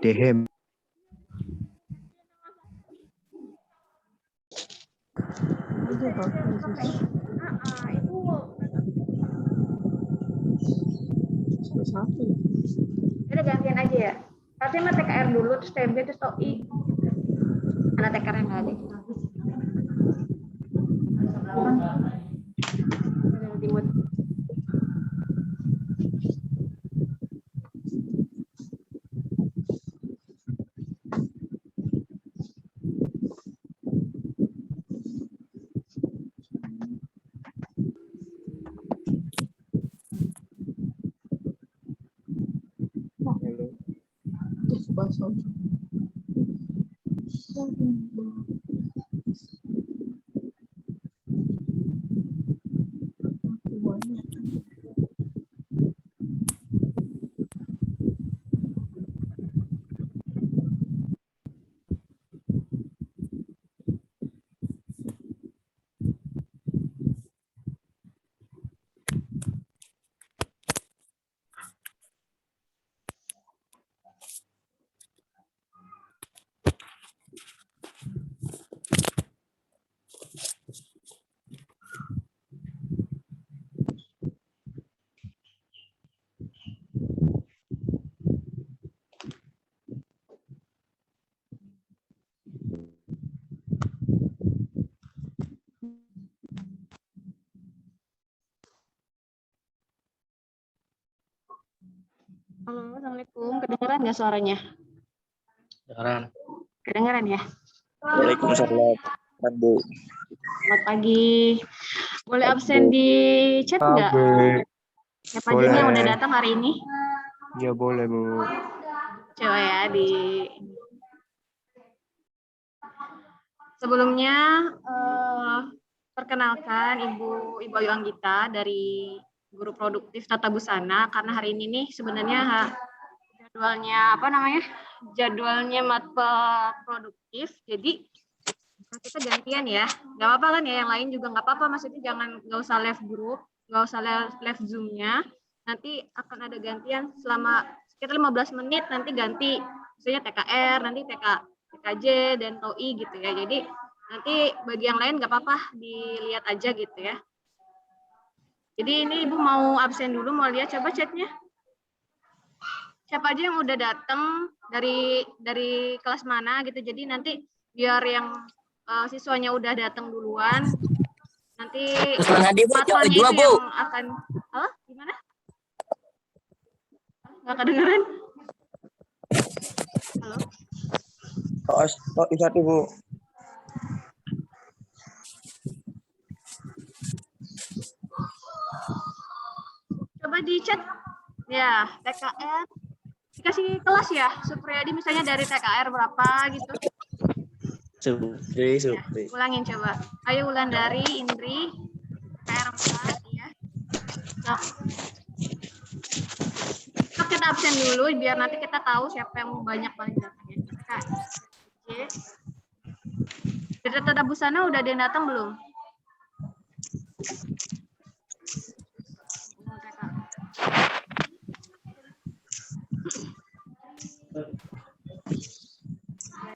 Dehem. Udah gantian aja ya. Tapi mah TKR dulu, terus TB, terus TOI. Anak TKR yang nggak ada. Udah dimut. Halo, assalamualaikum. Kedengeran nggak suaranya? Kedengeran ya? Waalaikumsalam, Bu. Selamat pagi. Boleh absen di chat nggak? Siapa aja nih yang udah datang hari ini? Ya boleh, Bu. Coba ya di. Sebelumnya perkenalkan Ibu Ayu Anggita dari Guru Produktif Tata Busana, karena hari ini nih sebenarnya jadwalnya Jadwalnya matpel produktif. Jadi kita gantian ya. Nggak apa-apa kan ya, yang lain juga nggak apa-apa. Maksudnya nggak usah live group, nggak usah live Zoom-nya. Nanti akan ada gantian selama sekitar 15 menit, nanti ganti. Misalnya TKR, nanti TKJ dan TOI gitu ya. Jadi nanti bagi yang lain nggak apa-apa, dilihat aja gitu ya. Jadi ini Ibu mau absen dulu, mau lihat coba chatnya. Siapa aja yang udah datang dari kelas mana gitu. Jadi nanti biar yang siswanya udah datang duluan, nanti matanya itu yang akan gimana? Nggak kedengeran? Halo? Oh, satu, Bu. Coba di chat ya, TKR dikasih kelas ya, Supriyadi misalnya dari TKR berapa gitu. Supri. Ya, ulangin coba. Ayo Wulandari, Indri, TKR 4 ya. So, kita absen dulu biar nanti kita tahu siapa yang banyak paling datangnya. Oke. Dari Tata Busana udah ada yang datang belum?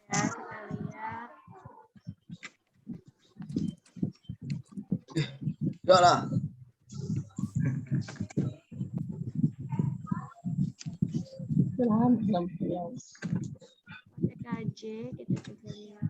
Ya, kita lihat. Enggak lah. TKJ kita coba lihat.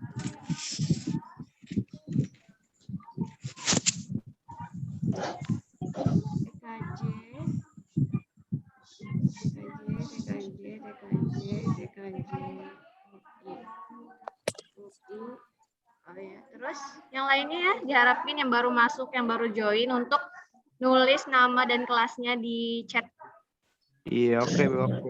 Terus yang lainnya ya diharapin yang baru masuk, yang baru join untuk nulis nama dan kelasnya di chat. Iya, oke, Bu. Oke.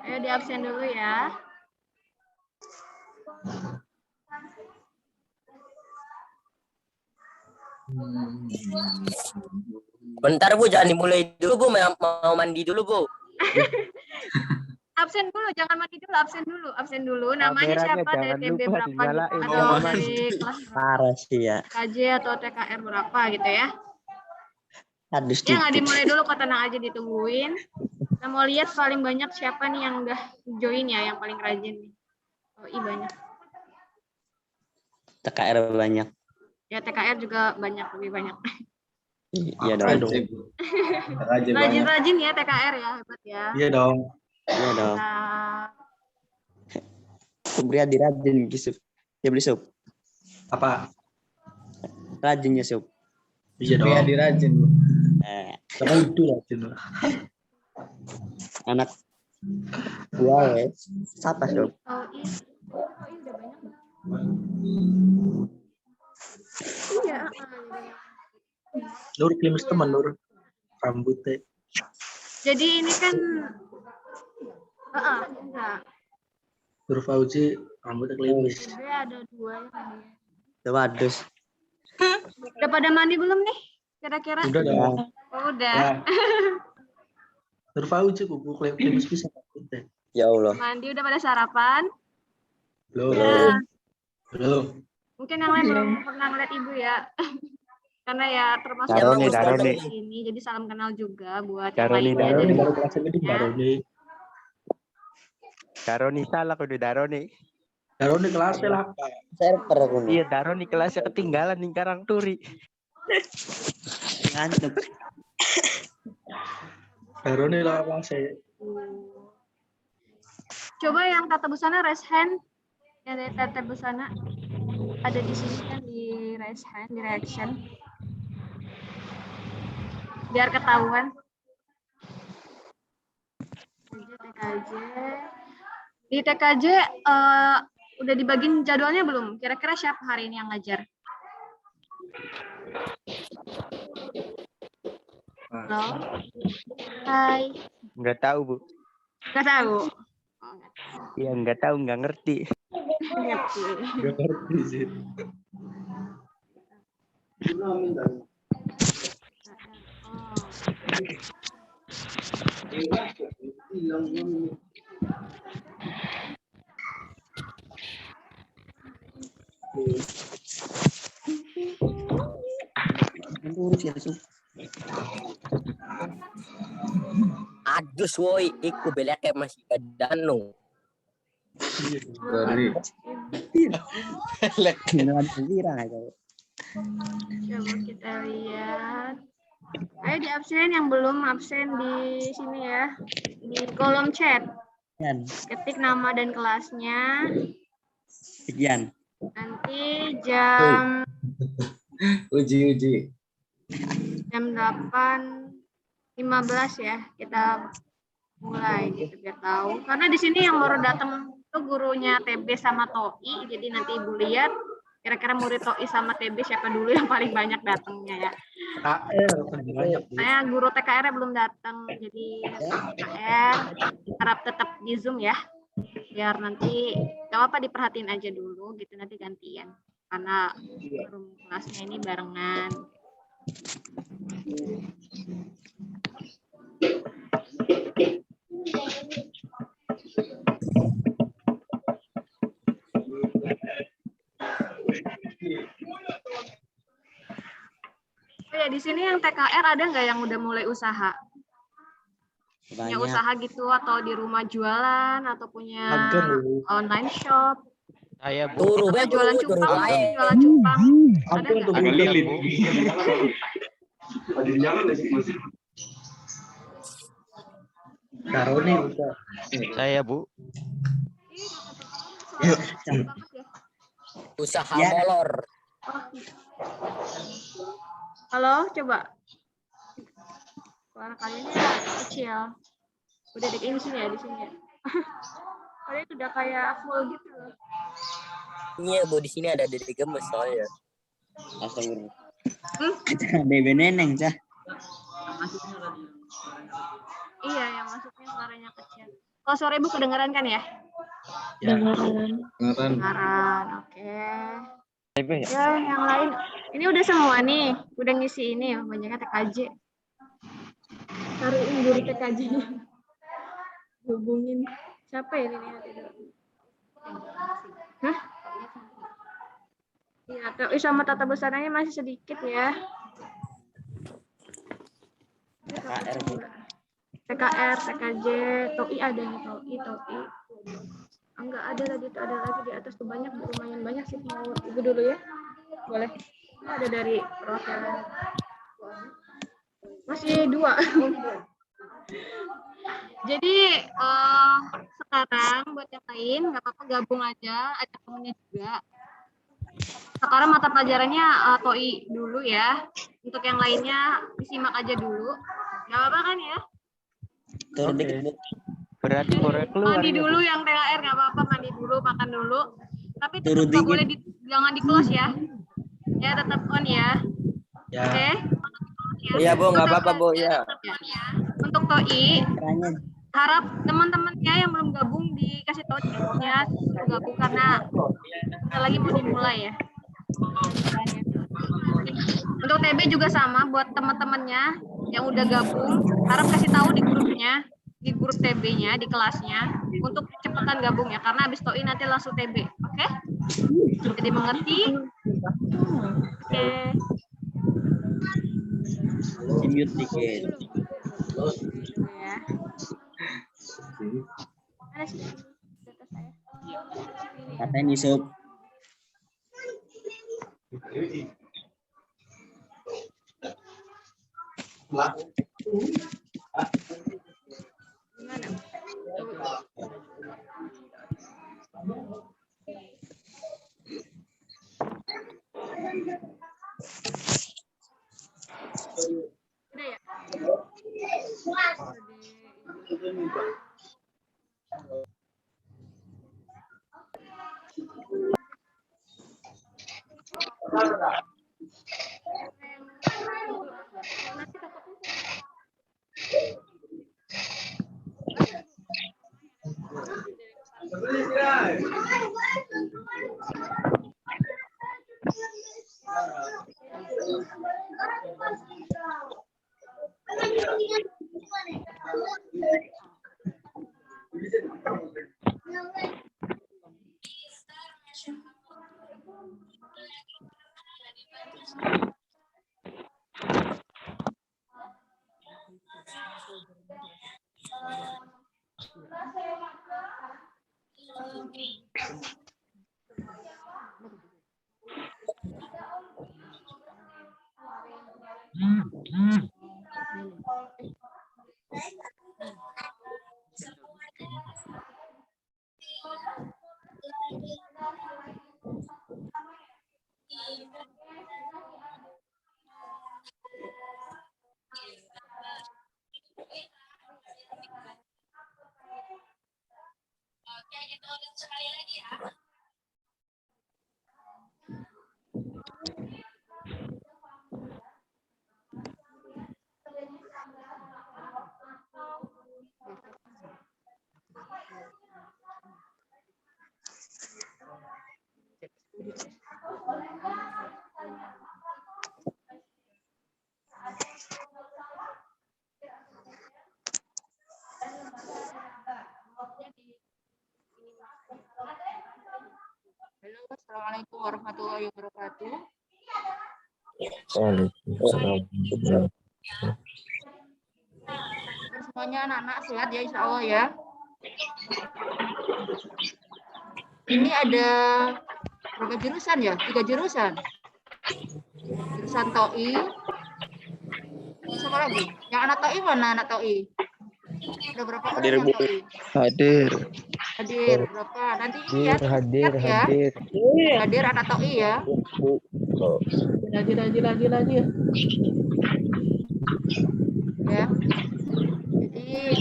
Ayo di absen dulu ya. Bentar Bu, jangan dimulai dulu Bu, mau mandi dulu Bu. Absen dulu, jangan mati dulu, absen dulu. Namanya Kameranya siapa, dari jangan TB lupa berapa gitu, dinyalain. atau Oh, dari kelas berapa, Parah sih ya. KJ atau TKR berapa gitu ya. Hadus Ya nggak dikit. dimulai dulu, kok tenang aja ditungguin. Kita mau lihat paling banyak siapa nih yang udah join ya, yang paling rajin nih. Oh, banyak. TKR banyak. Ya TKR juga banyak, lebih banyak. Iya dong. Rajin-rajin ya TKR ya, hebat ya. Iya dong. Iya dong. Nah, Subri rajin Yusuf. Ya beli sup. Apa? Rajin ya sup. Iya dong. Subri Rajin. Karena itu rajin. Anak gua ya. Siapa sup? oh iya udah banyak. Iya. Nur klimis teman Nur. Rambutnya. Jadi ini kan, enggak. Nur Fauzi rambutnya klimis. Jadi ada 2 ya tadi. Waduh. Udah pada mandi belum nih? Kira-kira? Udah dong. Oh, udah. Ya. Nur Fauzi kuku klimis bisa rambutnya. Ya Allah. Mandi udah pada sarapan? Belum. Ya. Belum. Mungkin yang lain belum pernah ngeliat ibu ya. Karena ya termasuk Daroni. ini, jadi salam kenal juga buat Daroni, yang lainnya. Daroni Dari- baru kelas ini Ya. Daroni. Salah kudu Daroni. Daroni kelasnya lah. Server aku nih. Iya, Daroni kelasnya ketinggalan nih Karang Turi. Ngantuk. Daroni lah kelasnya. Coba yang tata busana raise hand. Yang dari tata busana ada di sini kan, di raise hand, di reaction. Biar ketahuan. TKJ. Di TKJ udah dibagiin jadwalnya belum? Kira-kira siapa hari ini yang ngajar? Halo. Hai. Nggak tahu, Bu. Nggak tahu. Iya, nggak tahu, nggak ngerti. Ngerti. Gak ngerti sih. Adus woi, iku belakang masih kadano. Coba kita lihat. Ayo di absen, yang belum absen di sini ya. Di kolom chat. Ketik nama dan kelasnya. Sekian. Nanti jam Uji. jam 8.15 ya kita mulai gitu biar tahu. Karena di sini yang baru datang tuh gurunya TB sama TOI. Jadi nanti Ibu lihat kira-kira murid TOI sama TB siapa dulu yang paling banyak datangnya ya. KR banyak. Saya guru TKR belum datang, jadi TKR harap tetap di Zoom ya, biar nanti gak apa diperhatiin aja dulu gitu, nanti gantian karena room kelasnya ini barengan. Oh ya, di sini yang TKR ada nggak yang udah mulai usaha? Punya Banyak. usaha gitu atau di rumah jualan atau punya Mager, Bu. online shop? Saya, Bu. Turu Atau be jualan turu cupang, wae. mungkin jualan cupang. Ada Ampun tuh nggak? Agak lilin, Bu. Daroni bisa. Saya, Bu. Ih, suara banget ya. Usaha Ya. molor. Oh. Halo, coba. Suara kalian kecil. Udah di sini ya, di sini ya. Padahal itu udah kayak full gitu loh. Iya, Bu, di sini ada Dede Gemes soalnya. Astagfirullah. Bebe neneng cah. Iya, yang masuknya suaranya kecil. Kalau suara ibu kedengeran kan ya? Ya. Dengaran. Kedengeran, oke. Ibu ya? Ya, yang lain. Ini udah semua nih. Udah ngisi ini ya, banyaknya TKJ. Cariin guru TKJ-nya. Hubungin. Siapa ya ini? Hah? Iya, sama tata busananya masih sedikit ya. KR Bu. TKR, TKJ, TOI ada nih, TOI. Enggak ada tadi, itu ada lagi di atas tuh banyak, lumayan banyak sih. Mau ibu dulu ya? Boleh. Ada dari perwakilan. Masih 2. Jadi sekarang buat yang lain nggak apa-apa gabung aja, ada temennya juga. Sekarang mata pelajarannya TOI dulu ya. Untuk yang lainnya disimak aja dulu. Nggak apa-apa kan ya? Turun dikit Bu. Berarti Korea keluar Mandi ya, Bu? dulu yang THR nggak apa-apa, mandi dulu, makan dulu. Tapi tetap Turun nggak dikit. boleh jangan di close ya. Ya tetap on ya. Ya. Oke. Iya, Bu, nggak apa-apa, Bu, ya. Untuk TOI Caranya harap teman-temannya yang belum gabung dikasih tahu tipsnya gabung karena bentar lagi mau dimulai ya. Untuk TB juga sama buat teman-temannya yang udah gabung harap kasih tahu di grupnya, di grup TB-nya, di kelasnya untuk cepetan gabung ya karena habis TOI nanti langsung TB. Oke? Jadi mengerti? Oke. mute dikit. Ya. Mana sih? Data saya. Katanya Yusuf. Gimana? Udah ya? Halo, assalamualaikum warahmatullahi wabarakatuh. Waalaikumsalam. Semuanya anak-anak sehat ya, insya Allah ya. Ini ada berapa jurusan ya? 3 jurusan. Jurusan TOI. Siapa lagi? Yang anak TOI mana anak TOI? Ada berapa orang yang TOI? Hadir. Hadir berapa? Nanti ini ya. Hadir. Hadir anak TOI ya. Lagi. Ya. Jadi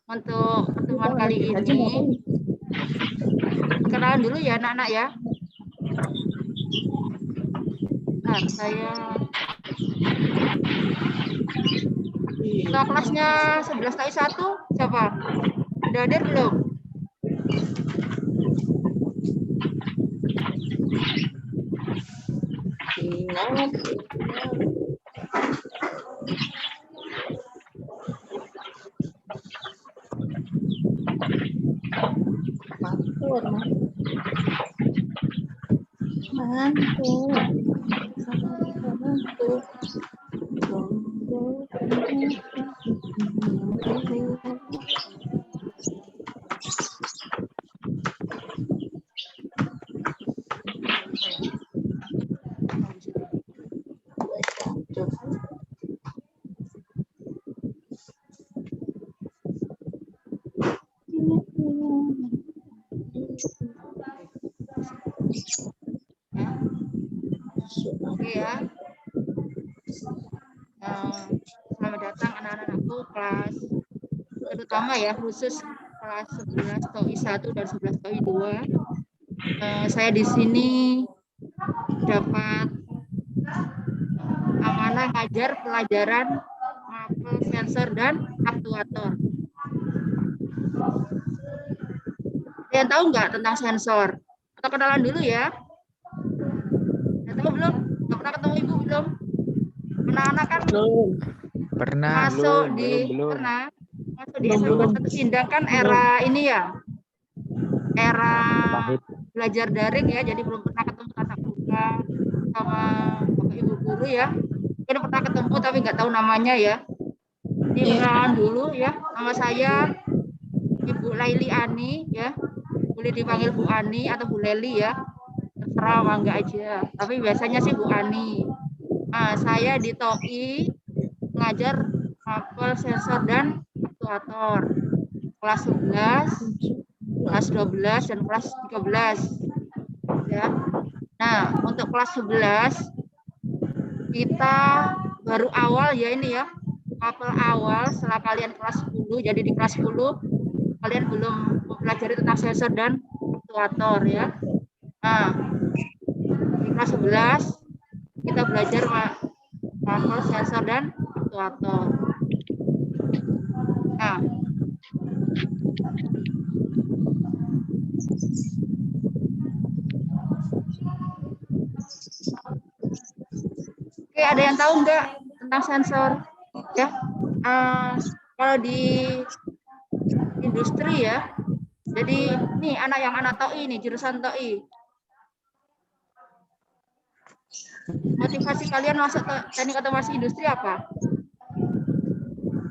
untuk pertemuan pertemuan kali ini. Kenalan dulu ya anak-anak ya. Nah, saya kelasnya 11 TI 1 siapa? Udah hadir belum? Oke ya. Selamat datang anak-anakku kelas terutama ya khusus kelas 11 TOI 1 dan 11 TOI 2. Saya di sini dapat amanah ngajar pelajaran mapel sensor dan aktuator. Kalian tahu nggak tentang sensor? Atau kenalan dulu ya? Udah tahu belum? Nggak pernah ketemu ibu belum? Anak-anak kan Pernah. masuk Belum, di belum. pernah masuk di SMA 1 Sindang kan era ini ya, era Pahit. belajar daring ya, jadi belum pernah ketemu tatap muka sama bapak ibu guru ya. Mungkin pernah ketemu tapi nggak tahu namanya ya. Ini kenalan dulu ya, nama saya Ibu Laili Ani ya, boleh dipanggil Bu Ani atau Bu Leli ya, terserah mangga aja. Tapi biasanya sih Bu Ani. Nah, saya di TOI ngajar mapel sensor dan aktuator kelas 11, kelas 12 dan kelas 13 ya. Nah, untuk kelas 11 kita baru awal ya ini ya, mapel awal setelah kalian kelas 10. Jadi di kelas 10 kalian belum mempelajari tentang sensor dan aktuator ya. Nah, di kelas 11 kita belajar mapel sensor dan aktuator. Nah, oke, ada yang tahu nggak tentang sensor? Ya, kalau di industri ya. Jadi nih anak TOI nih, jurusan TOI. Motivasi kalian masuk teknik otomasi industri apa?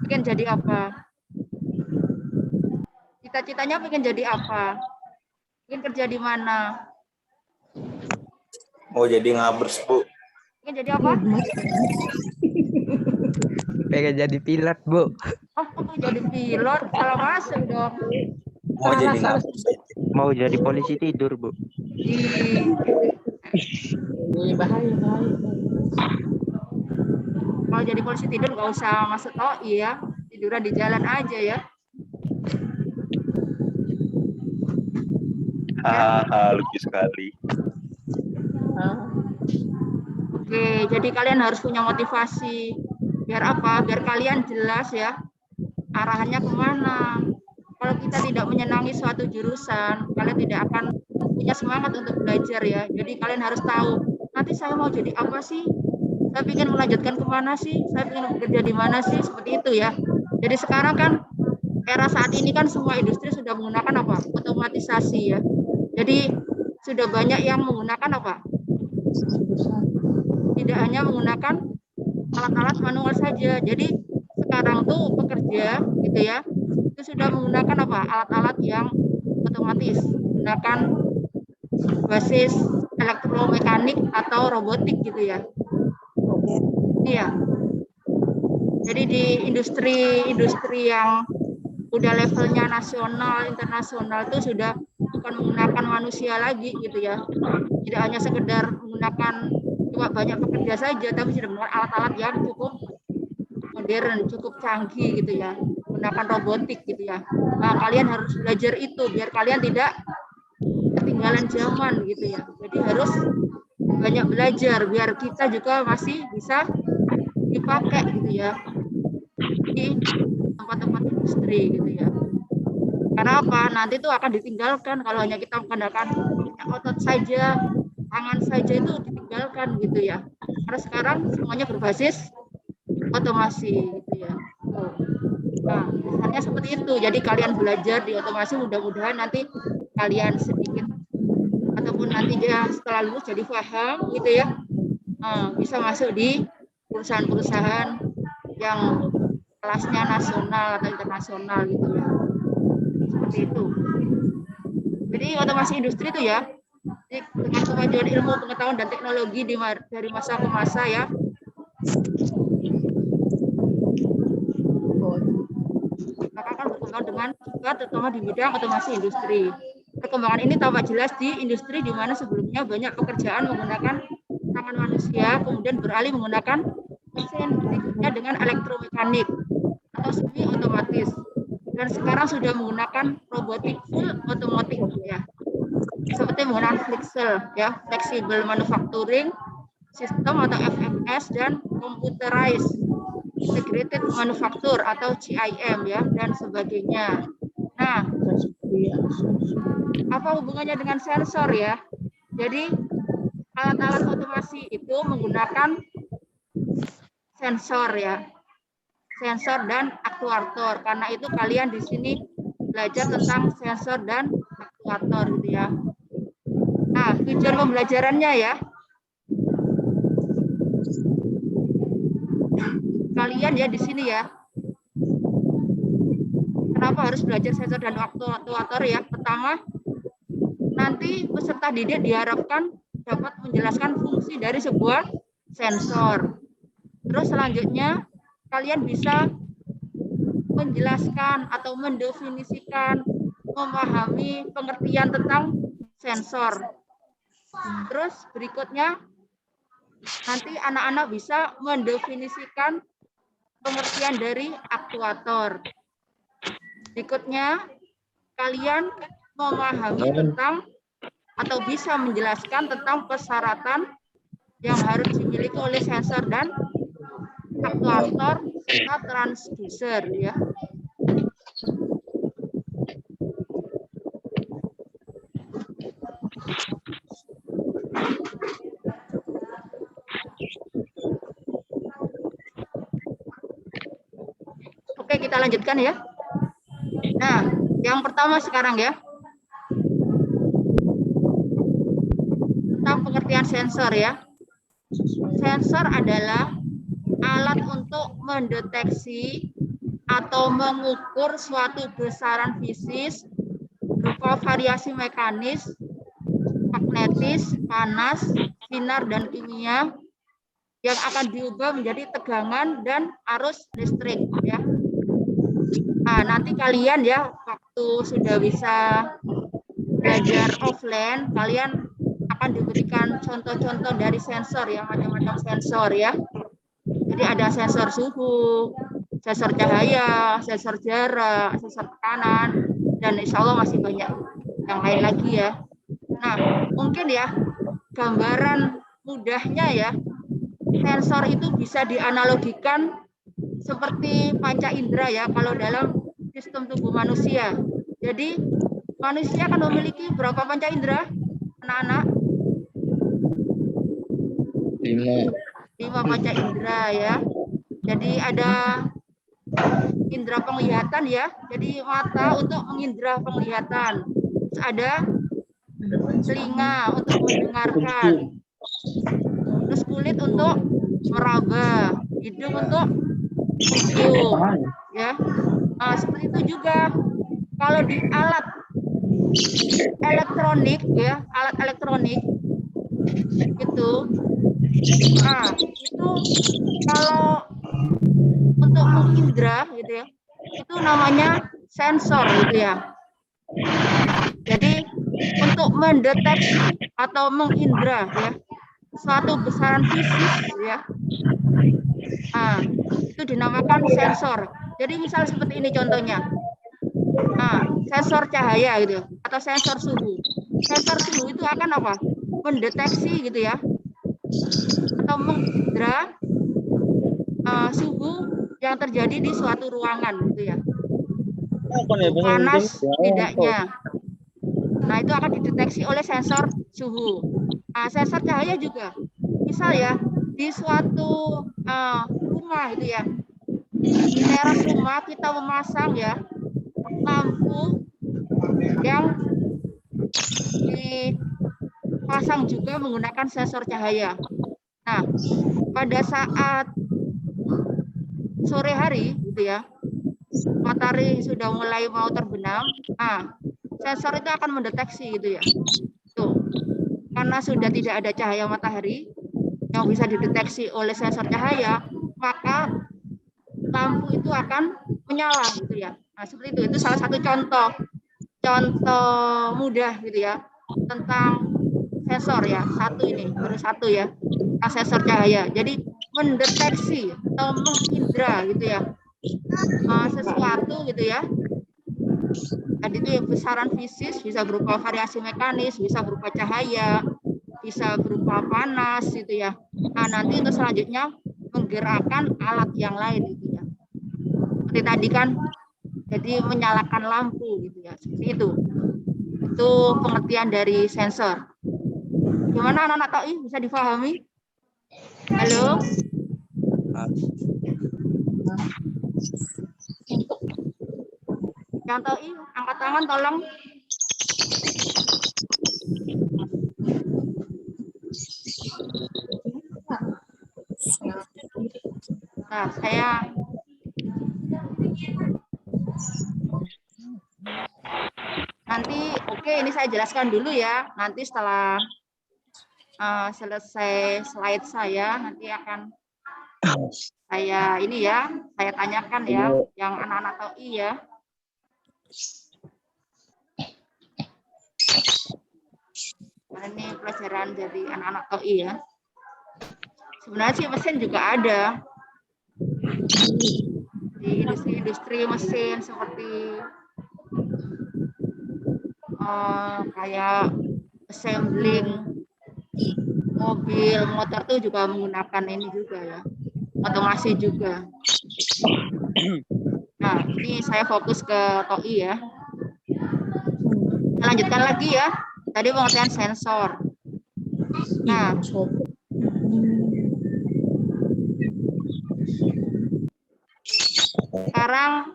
Pengen jadi apa? Cita-citanya pengen jadi apa? Pengen kerja di mana? Mau jadi ngabers, Bu. Pengen jadi apa? Pengen jadi pilot, Bu. Oh, jadi pilot. Salah masuk dong. Mau jadi ngabers. Mau jadi polisi tidur, Bu. Ini bahaya. Kalau jadi polisi tidur nggak usah masuk TOI ya. Tiduran di jalan aja ya. Hahaha, lucu sekali. Oke, jadi kalian harus punya motivasi. Biar apa? Biar kalian jelas ya arahannya kemana. Kalau kita tidak menyenangi suatu jurusan, kalian tidak akan punya semangat untuk belajar ya. Jadi kalian harus tahu, nanti saya mau jadi apa sih? Saya ingin melanjutkan kemana sih? Saya ingin bekerja di mana sih? Seperti itu ya. Jadi sekarang kan era saat ini kan semua industri sudah menggunakan apa? Otomatisasi ya. Jadi sudah banyak yang menggunakan apa? Tidak hanya menggunakan alat-alat manual saja. Jadi sekarang tuh pekerja gitu ya, itu sudah menggunakan apa? Alat-alat yang otomatis, menggunakan basis elektromekanik atau robotik gitu ya. Iya. Jadi di industri yang udah levelnya nasional, internasional itu sudah bukan menggunakan manusia lagi gitu ya. Tidak hanya sekedar menggunakan cuma banyak pekerja saja, tapi sudah menggunakan alat-alat yang cukup modern, cukup canggih gitu ya. menggunakan robotik gitu ya. Nah, kalian harus belajar itu biar kalian tidak ketinggalan zaman gitu ya. Jadi harus banyak belajar biar kita juga masih bisa dipakai gitu ya di tempat-tempat industri gitu ya. Karena apa? Nanti itu akan ditinggalkan kalau hanya kita mengandalkan otot saja, tangan saja itu ditinggalkan gitu ya. Karena sekarang semuanya berbasis otomasi gitu ya. Nah, misalnya seperti itu. Jadi kalian belajar di otomasi, mudah-mudahan nanti kalian sedikit ataupun nanti dia setelah lulus jadi paham gitu ya. Bisa masuk di perusahaan-perusahaan yang kelasnya nasional atau internasional gitu ya. Seperti itu. Jadi otomasi industri itu ya, dengan kemajuan ilmu, pengetahuan dan teknologi dari masa ke masa ya. Maka akan berkembang dengan cepat, terutama di bidang otomasi industri. Perkembangan ini tampak jelas di industri di mana sebelumnya banyak pekerjaan menggunakan tangan manusia, kemudian beralih menggunakan mesin, berikutnya dengan elektromekanik atau semi otomatis. Dan sekarang sudah menggunakan robotik full otomatis ya. Seperti menggunakan flexible manufacturing system atau FMS dan computerized integrated manufacture atau CIM ya dan sebagainya. Nah, apa hubungannya dengan sensor ya? Jadi alat-alat otomasi itu menggunakan sensor ya. Sensor dan aktuator. Karena itu kalian di sini belajar tentang sensor dan aktuator gitu ya. Nah, tujuan pembelajarannya ya. Kalian ya di sini ya. Kenapa harus belajar sensor dan aktuator ya? Pertama, nanti peserta didik diharapkan dapat menjelaskan fungsi dari sebuah sensor. Terus selanjutnya kalian bisa menjelaskan atau mendefinisikan, memahami pengertian tentang sensor. Terus berikutnya nanti anak-anak bisa mendefinisikan pengertian dari aktuator. Berikutnya kalian memahami tentang atau bisa menjelaskan tentang persyaratan yang harus dimiliki oleh sensor dan aktuator serta transducer ya. Oke, kita lanjutkan ya. Nah, yang pertama sekarang ya. Tentang pengertian sensor ya. Sensor adalah alat untuk mendeteksi atau mengukur suatu besaran fisis berupa variasi mekanis, magnetis, panas, sinar, dan kimia yang akan diubah menjadi tegangan dan arus listrik ya. Nah, nanti kalian ya waktu sudah bisa belajar offline, kalian akan diberikan contoh-contoh dari sensor ya, macam-macam sensor ya. Jadi ada sensor suhu, sensor cahaya, sensor jarak, sensor tekanan, dan insya Allah masih banyak yang lain lagi ya. Nah, mungkin ya gambaran mudahnya ya, sensor itu bisa dianalogikan seperti panca indera ya kalau dalam sistem tubuh manusia. Jadi manusia kan memiliki berapa panca indera, anak-anak? 5 panca indera ya. Jadi ada indera penglihatan ya. Jadi mata untuk mengindera penglihatan. Terus ada telinga untuk mendengarkan. Terus kulit untuk meraba, hidung untuk mencium ya. Nah, seperti itu juga kalau di alat elektronik ya, alat elektronik itu. Nah, itu kalau untuk mengindra gitu ya, itu namanya sensor gitu ya. Jadi untuk mendeteksi atau mengindra ya suatu besaran fisis ya, nah, itu dinamakan sensor. Jadi misal seperti ini contohnya. Nah, sensor cahaya gitu atau sensor suhu. Sensor suhu itu akan apa? Mendeteksi gitu ya, atau mengindra suhu yang terjadi di suatu ruangan gitu ya. Panas tidaknya. Nah, itu akan dideteksi oleh sensor suhu. Nah, sensor cahaya juga. Misal ya, di suatu rumah gitu ya. Di teras rumah kita memasang ya lampu yang dipasang juga menggunakan sensor cahaya. Nah, pada saat sore hari gitu ya, matahari sudah mulai mau terbenam, nah sensor itu akan mendeteksi gitu ya. Tuh, karena sudah tidak ada cahaya matahari yang bisa dideteksi oleh sensor cahaya, maka lampu itu akan menyala gitu ya. Nah, seperti itu salah satu contoh mudah gitu ya tentang sensor ya. Baru satu ya, sensor cahaya. Jadi mendeteksi atau mengindra gitu ya sesuatu gitu ya. Tadi itu besaran fisis bisa berupa variasi mekanis, bisa berupa cahaya, bisa berupa panas gitu ya. Nah, nanti untuk selanjutnya menggerakkan alat yang lain gitu ya. Seperti tadi kan, jadi menyalakan lampu gitu ya, seperti itu. Itu pengertian dari sensor. Gimana anak-anak TOI, bisa difahami? Halo? Yang TOI, angkat tangan tolong. Nah, saya nanti ini saya jelaskan dulu ya. Nanti setelah selesai slide saya, nanti akan saya saya tanyakan ya, yang anak-anak TOI ya. Ini pelajaran jadi anak-anak TOI ya. Sebenarnya sih mesin juga ada. Di industri mesin seperti kayak assembling mobil, motor tuh juga menggunakan ini juga ya, otomasi juga. Nah, ini saya fokus ke TOI ya. Kita lanjutkan lagi ya. Tadi pengertian sensor. Nah, sekarang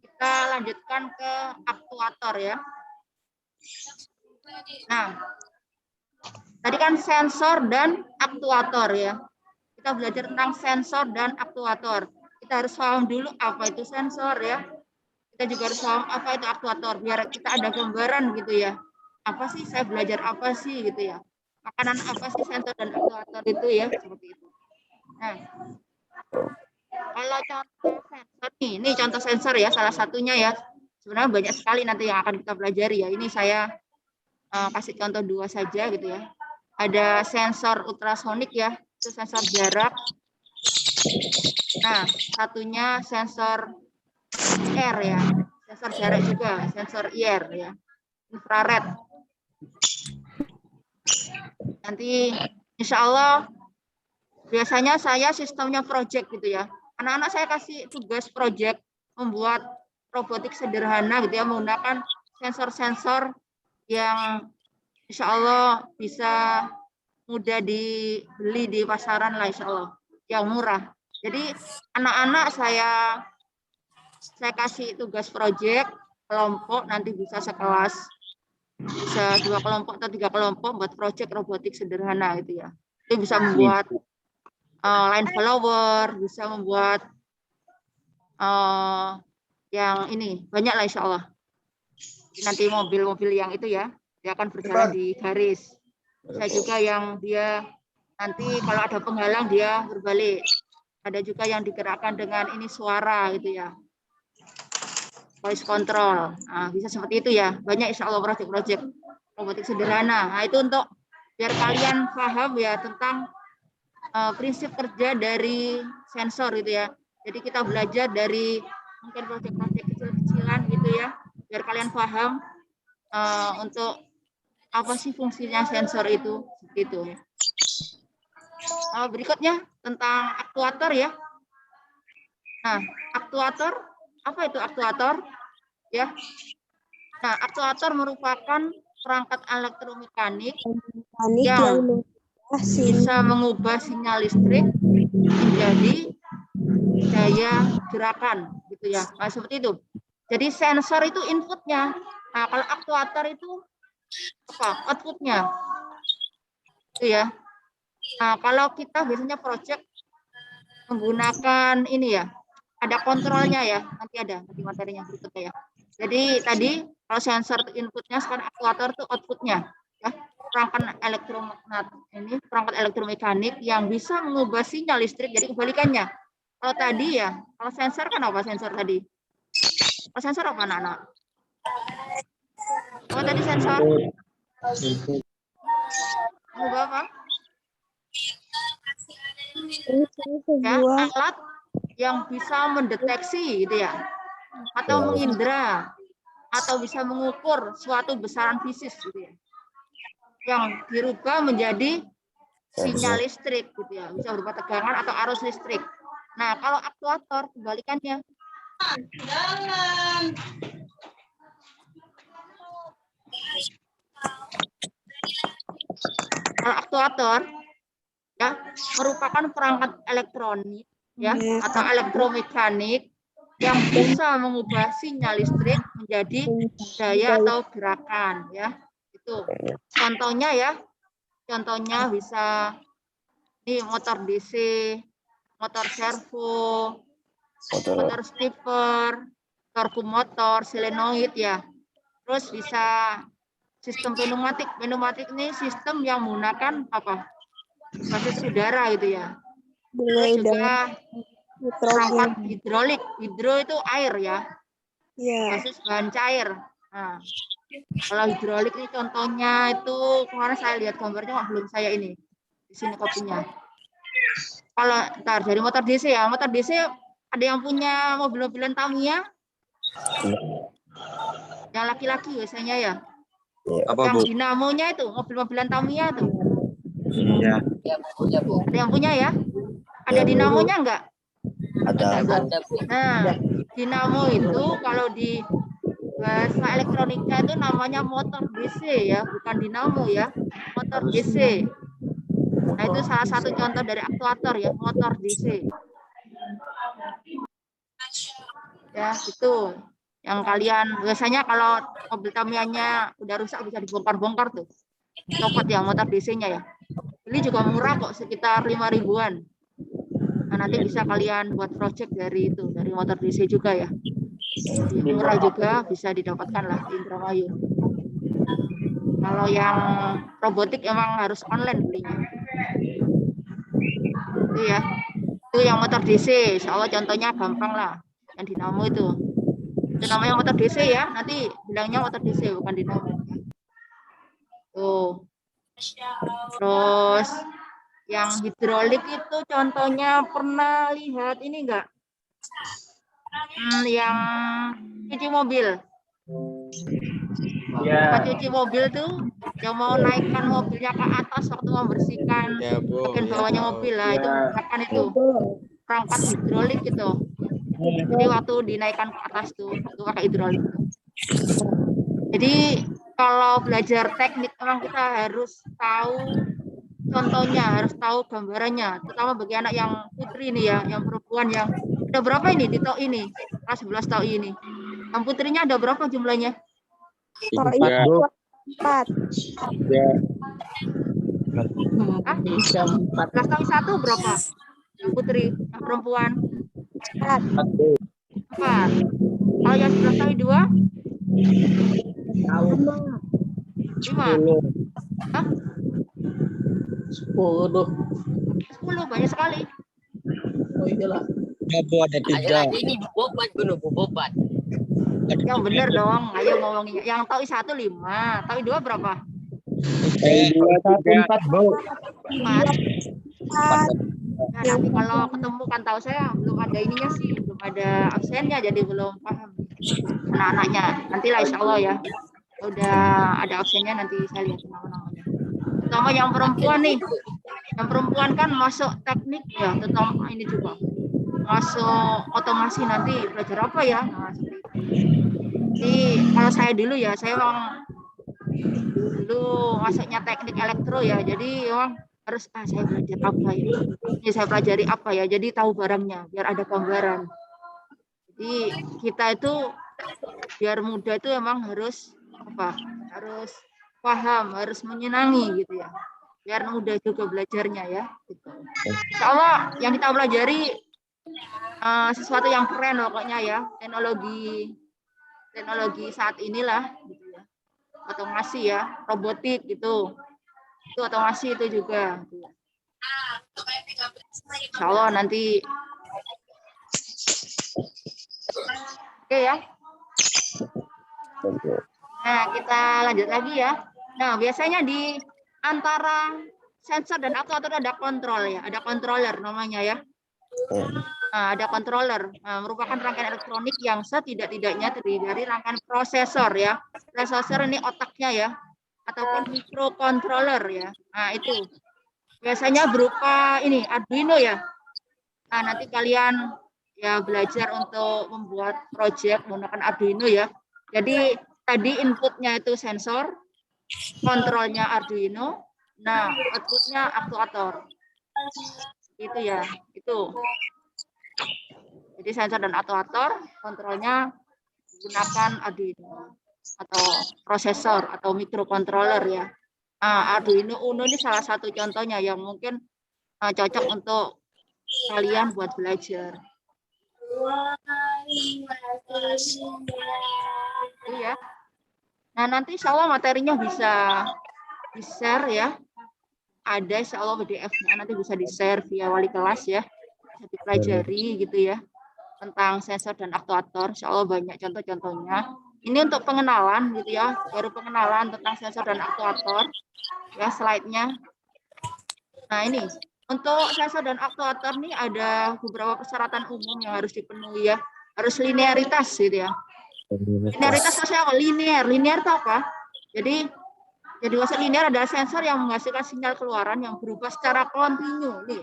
kita lanjutkan ke aktuator ya. Nah, tadi kan sensor dan aktuator ya. Kita belajar tentang sensor dan aktuator. Kita harus paham dulu apa itu sensor ya. Kita juga harus paham apa itu aktuator. Biar kita ada gambaran gitu ya. Apa sih saya belajar apa sih gitu ya. Makanan apa sih sensor dan aktuator itu ya. Seperti itu. Nah, kalau contoh sensor ini contoh sensor ya, salah satunya ya. Sebenarnya banyak sekali nanti yang akan kita pelajari ya. Ini saya kasih contoh 2 saja gitu ya. Ada sensor ultrasonik ya, itu sensor jarak. Nah, satunya sensor IR ya, sensor jarak juga, sensor IR ya, infrared. Nanti insya Allah biasanya saya sistemnya project gitu ya. Anak-anak saya kasih tugas project membuat robotik sederhana gitu ya, menggunakan sensor-sensor yang insya Allah bisa mudah dibeli di pasaran lah insya Allah, yang murah. Jadi anak-anak saya kasih tugas project kelompok, nanti bisa sekelas, bisa 2 kelompok atau 3 kelompok buat project robotik sederhana gitu ya. Itu bisa membuat line follower, bisa membuat yang ini banyak lah insya Allah. Nanti mobil-mobil yang itu ya, dia akan berjalan di garis. Bisa juga yang dia nanti kalau ada penghalang dia berbalik. Ada juga yang digerakkan dengan ini suara gitu ya, voice control. Nah, bisa seperti itu ya. Banyak insya Allah project-project robotik sederhana. Nah, itu untuk biar kalian paham ya tentang prinsip kerja dari sensor gitu ya. Jadi kita belajar dari mungkin proyek-proyek kecil-kecilan gitu ya, biar kalian paham untuk apa sih fungsinya sensor itu, gitu ya. Berikutnya tentang aktuator ya. Nah, aktuator, apa itu aktuator? Ya. Nah, aktuator merupakan perangkat elektromekanik yang bisa mengubah sinyal listrik menjadi daya gerakan, gitu ya. Nah, seperti itu. Jadi sensor itu inputnya. Nah, kalau aktuator itu apa? Outputnya. Itu ya. Nah, kalau kita biasanya project menggunakan ini ya, ada kontrolnya ya, nanti materinya berikutnya ya. Jadi tadi kalau sensor itu inputnya, sekarang aktuator itu outputnya, ya. Perangkat elektromekanik yang bisa mengubah sinyal listrik. Jadi kebalikannya. Kalau tadi ya, kalau sensor kan apa sensor tadi? Kalau sensor apa anak-anak? Oh tadi sensor? Mengubah apa? Ya, alat yang bisa mendeteksi gitu ya, atau mengindra, atau bisa mengukur suatu besaran fisis gitu ya, yang dirubah menjadi sinyal listrik gitu ya, bisa berupa tegangan atau arus listrik. Nah, kalau aktuator kebalikannya. Kalau aktuator ya merupakan perangkat elektronik ya atau elektromekanik yang bisa mengubah sinyal listrik menjadi daya atau gerakan ya. Itu contohnya ya. Contohnya bisa ini motor DC, motor servo, motor stepper, turbomotor, solenoid ya. Terus bisa sistem pneumatik. Pneumatik ini sistem yang menggunakan apa? Basis udara gitu ya. Terus juga perangkat hidrolik. Hidro itu air ya. Basis bahan cair. Nah, kalau hidrolik ini contohnya itu kemarin saya lihat gambarnya, belum saya ini. Di sini kopinya. Kalau dari motor DC ya, motor DC ada yang punya mobil-mobilan Tamiya? Yang laki-laki biasanya ya. Apa, yang Bu? dinamonya itu, mobil-mobilan Tamiya tuh. Iya. Ada yang punya ya? Ada dinamonya enggak? Ada. Nah, dinamo itu kalau di bahasa elektroniknya itu namanya motor DC ya, bukan dinamo ya. Motor DC. Nah, itu salah satu contoh dari aktuator ya, motor DC. Ya, itu yang kalian biasanya kalau mobil Tamiya-nya udah rusak bisa dibongkar-bongkar tuh. Copot ya motor DC-nya ya. Ini juga murah kok, sekitar 5.000-an. Nah, nanti bisa kalian buat project dari itu, dari motor DC juga ya. Murah juga, bisa didapatkan lah di Indramayu. Kalau yang robotik emang harus online belinya. Itu ya. Itu yang motor DC, insya Allah contohnya gampang lah. Yang dinamo itu. Itu namanya motor DC ya, nanti bilangnya motor DC bukan dinamo. Tuh. Terus yang hidrolik itu contohnya pernah lihat ini enggak? Yang cuci mobil. Ya. Cuci mobil tuh yang mau naikkan mobilnya ke atas waktu membersihkan bagian bawahnya mobil lah, itu menggunakan itu perangkat hidrolik gitu. Jadi waktu dinaikkan ke atas tuh itu pakai hidrolik. Jadi kalau belajar teknik memang kita harus tahu contohnya, harus tahu gambarannya, terutama bagi anak yang putri ini ya, yang perempuan yang ada berapa ini di TOI ini, kelas 11 TOI ini. Yang putrinya ada berapa jumlahnya? 4. Kelas TOI 1 berapa? Yang putri, yang perempuan? 4. Kalau yang 11 TOI 2? 5. Hah? 10 banyak sekali. Oh iyalah. Ada 3. Ini bobat. Yang benar dong, ayo ngomongin. Yang TOI 1 5, TOI 2 berapa? 2, 1, 4, Bu. 4. Nah, nanti kalau ketemu kan tahu saya belum ada ininya sih, belum ada absennya, jadi belum paham anak-anaknya. Nantilah insya Allah ya. Udah ada absennya nanti saya lihat nama-namanya. Terutama yang perempuan nih. Yang perempuan kan masuk teknik ya, terutama ini juga. Masuk otomasi nanti belajar apa ya? Nah, seperti itu. Jadi kalau saya dulu ya, saya memang dulu masuknya teknik elektro ya, jadi memang harus saya belajar apa ya, ini saya pelajari apa ya, jadi tahu barangnya biar ada gambaran. Jadi kita itu biar muda itu memang harus apa, harus paham, harus menyenangi gitu ya, biar mudah juga belajarnya ya gitu. Insya Allah yang kita pelajari sesuatu yang keren pokoknya ya, teknologi saat inilah gitu ya, otomasi ya, robotik gitu, itu otomasi itu juga. Insya Allah nanti oke ya. Nah kita lanjut lagi ya. Nah biasanya di antara sensor dan aktuator ada kontrol ya, ada controller namanya ya. Nah, ada controller, merupakan rangkaian elektronik yang setidak-tidaknya terdiri dari rangkaian prosesor ya. Prosesor ini otaknya ya, ataupun microcontroller ya. Nah itu biasanya berupa ini Arduino ya. Nah nanti kalian ya belajar untuk membuat project menggunakan Arduino ya. Jadi tadi inputnya itu sensor, kontrolnya Arduino, nah outputnya aktuator. Itu ya, itu. Jadi sensor dan aktuator, kontrolnya menggunakan Arduino atau prosesor atau microcontroller ya. Nah, Arduino Uno ini salah satu contohnya yang mungkin cocok untuk kalian buat belajar. Iya. Nah nanti insya Allah materinya bisa di-share ya. Ada insya Allah PDF-nya nanti bisa di-share via wali kelas ya. Bisa dipelajari gitu ya. Tentang sensor dan aktuator. Insya Allah banyak contoh-contohnya. Ini untuk pengenalan gitu ya. Baru pengenalan tentang sensor dan aktuator. Ya slide-nya. Nah ini. Untuk sensor dan aktuator nih ada beberapa persyaratan umum yang harus dipenuhi ya. Harus linearitas gitu ya. Linearitas maksudnya apa? Linear itu apa? Jadi maksud linear adalah sensor yang menghasilkan sinyal keluaran yang berubah secara kontinu. Nih,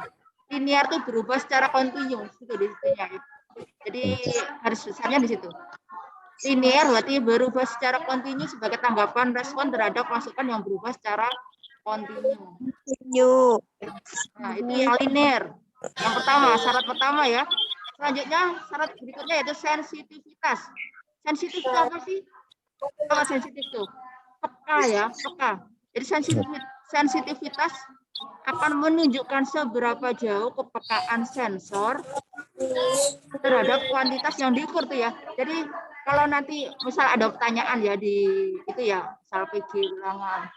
linear itu berubah secara kontinu. Itu di situnya. Jadi harus besarnya di situ. Linear berarti berubah secara kontinu sebagai tanggapan respon terhadap masukan yang berubah secara kontinu. Nah, itu yang linear. Yang pertama, syarat pertama ya. Selanjutnya, syarat berikutnya yaitu sensitivitas. Sensitif itu apa sih? Apa sensitif itu? Peka ya, peka. Jadi sensitivitas akan menunjukkan seberapa jauh kepekaan sensor terhadap kuantitas yang diukur tuh ya. Jadi kalau nanti misal ada pertanyaan ya di itu ya, misal PG ulangan.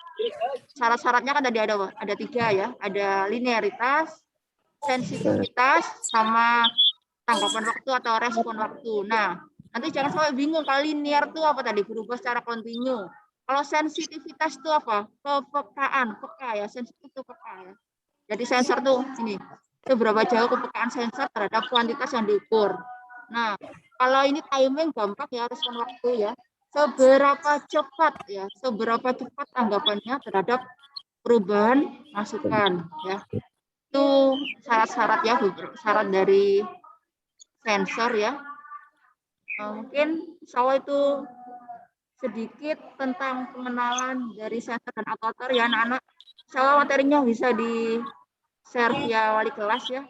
Syarat-syaratnya kan tadi ada 3 ya, ada linearitas, sensitivitas, sama tanggapan waktu atau respon waktu. Nah, nanti jangan sampai bingung kalau linear itu apa tadi, berubah secara kontinu. Kalau sensitivitas itu apa? Kepekaan, peka ya, sensitif itu peka ya. Jadi sensor tuh ini, seberapa jauh kepekaan sensor terhadap kuantitas yang diukur. Nah, kalau ini timing gampang ya, respon waktu ya. Seberapa cepat ya, seberapa cepat tanggapannya terhadap perubahan masukan ya. Itu syarat-syarat ya, syarat dari sensor ya. Mungkin insya Allah itu sedikit tentang pengenalan dari sensor dan aktuator ya anak-anak. Insya Allah materinya bisa di-share via wali kelas ya.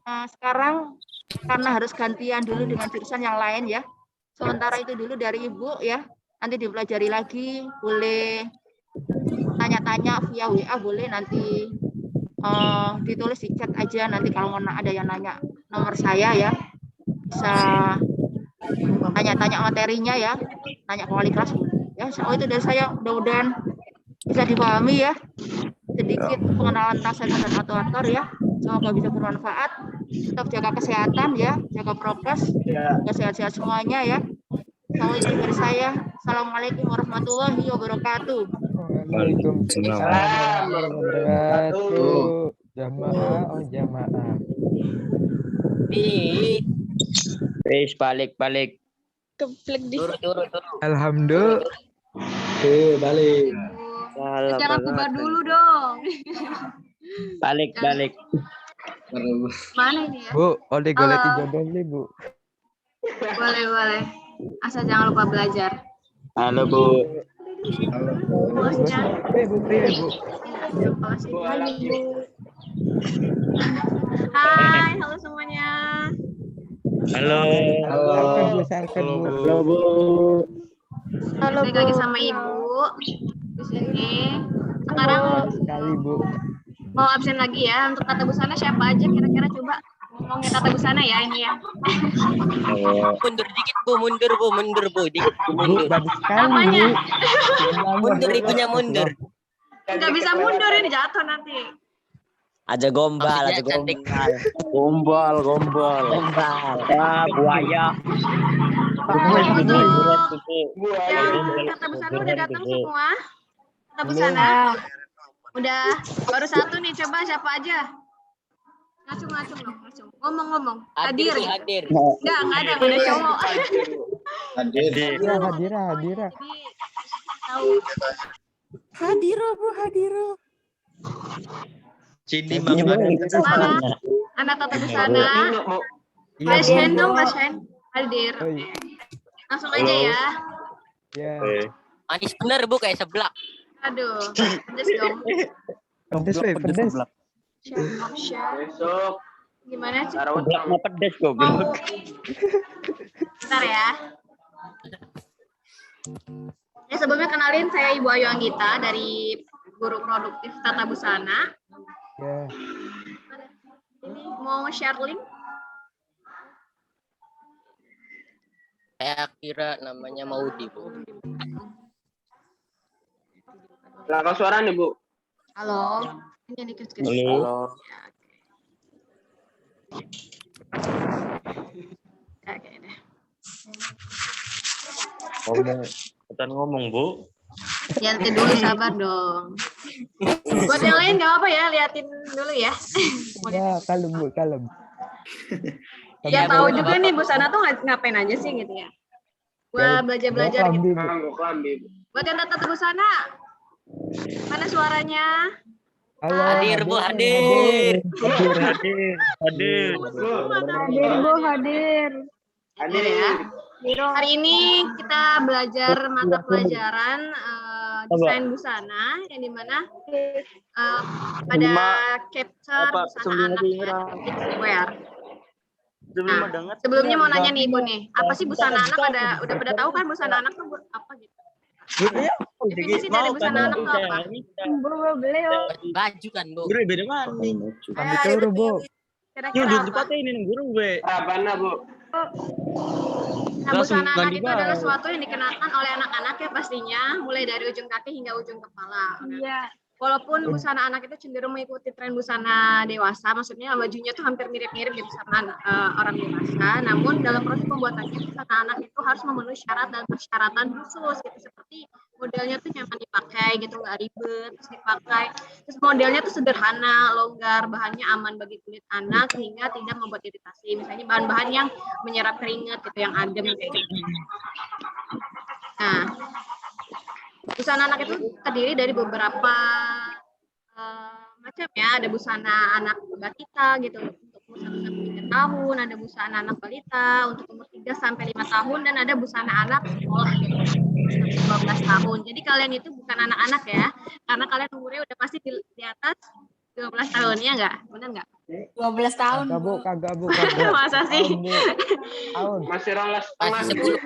Nah, sekarang karena harus gantian dulu dengan jurusan yang lain ya. Sementara itu dulu dari Ibu ya. Nanti dipelajari lagi, boleh tanya-tanya via WA, boleh nanti ditulis di chat aja. Nanti kalau ada yang nanya nomor saya ya, bisa tanya-tanya materinya ya, tanya ke wali kelas ya. Soal itu dari saya, mudah-mudahan bisa dipahami ya, sedikit pengenalan tentang sensor dan aktuator ya. Semoga bisa bermanfaat. Tetap jaga kesehatan ya, jaga prokes, jaga sehat-sehat semuanya ya. Assalamualaikum dari saya. Assalamualaikum warahmatullahi wabarakatuh. Waalaikumsalam warahmatullahi wabarakatuh. Jamaah, oh jamaah. Ih, Wis balik. turun. Alhamdulillah. Balik. Jangan bubar dulu dong. Balik. Mana ini ya? Bu, oleh goleti Halo. jodoh nih, Bu. Boleh. Asal jangan lupa belajar. Halo, Bu. Bosnya. Bu, Bu. Hai, halo semuanya. Halo, Bu. Halo, balik lagi sama Ibu di sini. Sekarang Sekali, Bu. mau absen lagi ya. Untuk tata busana siapa aja kira-kira coba ngomongin tata busana ya ini ya. mundur dikit Bu, mundur dikit Bu, Bu, mundur. bagus sekali, Apanya? Bu. Mundur itunya mundur. Nggak bisa mundur ini jatuh nanti. Aja gombal, Maksudnya cantik. Gombal. Ah, buaya. Yang tata busana udah datang semua. Tata busana. Udah baru satu nih, coba siapa aja? Ngacung dong, ngacung. Ngomong. Hadir. Hadir. Enggak ada cowok. Hadira. Jadi tahu Sini, mana anak tata busana. Raise hand dong, raise hand. Hadir. Oh, iya. Langsung aja ya. Ya. Manis bener Bu, kayak seblak. Aduh, pedes dong. Pedes, weh, pedes. Share. Gimana sih? Seblak mau pedes, goblok. Bentar ya. Ya sebelumnya kenalin saya Ibu Ayu Anggita dari Guru Produktif Tata Busana. Ya. Ini mau share link? Saya kira namanya Maudi Bu. Langkah suara nih, Bu. Halo. Ini kecil. Halo. Oke deh. Ngomong, Bu. Liatin dulu, sabar dong. Buat yang lain nggak apa ya, liatin dulu ya. Ya, kalem, Bu, kalem. Ya tahu juga nih busana tuh ngapain aja sih gitu ya. Gua belajar gitu. Buat yang tata busana, mana suaranya? Halo. Hadir Bu, hadir. Hadir. Hadir ya. Hari ini kita belajar mata pelajaran desain busana yang dimana pada capture busana anak ya, kids wear. Nah, sebelumnya mau nanya nih Ibu nih, apa sih busana anak? Udah pada tahu kan busana anak tuh apa gitu? Definisi dari busana anak tuh apa? Baju kan Bu. Beda mana? Ambil turu, Bu. Kira-kira apa? Mana, Bu? Nah, busana anak itu adalah sesuatu yang dikenakan oleh anak-anak ya pastinya, mulai dari ujung kaki hingga ujung kepala. Iya. Walaupun busana anak itu cenderung mengikuti tren busana dewasa, maksudnya bajunya tuh hampir mirip-mirip gitu sama orang dewasa, namun dalam proses pembuatannya busana anak itu harus memenuhi syarat dan persyaratan khusus gitu, seperti modelnya tuh nyaman dipakai gitu, nggak ribet, terus dipakai, terus modelnya tuh sederhana, longgar, bahannya aman bagi kulit anak sehingga tidak membuat iritasi, misalnya bahan-bahan yang menyerap keringat gitu, yang adem gitu. Nah, busana anak itu terdiri dari beberapa macam ya, ada busana anak batita gitu untuk umur 1 sampai 3 tahun, ada busana anak balita untuk umur 3 sampai 5 tahun, dan ada busana anak sekolah gitu sampai 12 tahun. Jadi kalian itu bukan anak-anak ya, karena kalian umurnya udah pasti di atas 12 tahun ya enggak? Benar enggak? 12 tahun. Kagak, Bu. Masa sih? Tahun. Masih rolas Masih 10.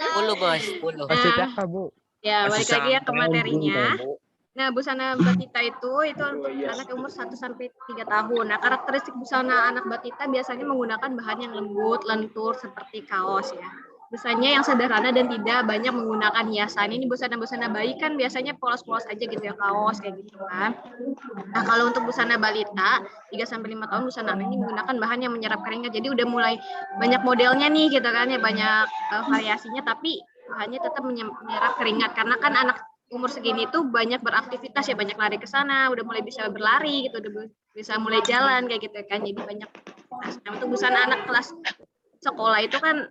10 Bos, 10. Masih cakep, Bu. Ya, balik lagi ya ke materinya. Nah, busana batita itu untuk anak umur 1 sampai 3 tahun. Nah, karakteristik busana anak batita biasanya menggunakan bahan yang lembut, lentur seperti kaos ya. Busanya yang sederhana dan tidak banyak menggunakan hiasan. Ini busana-busana bayi kan biasanya polos-polos aja gitu ya, kaos kayak gitu kan. Nah, kalau untuk busana balita 3 sampai 5 tahun busana anak ini menggunakan bahan yang menyerap keringat. Jadi udah mulai banyak modelnya nih gitu kan ya, banyak variasinya, tapi bahannya tetap menyerap keringat karena kan anak umur segini tuh banyak beraktivitas ya, banyak lari ke sana, udah mulai bisa berlari gitu, udah bisa mulai jalan kayak gitu kan. Jadi banyak aktivitas. Nah, untuk busana anak kelas sekolah itu kan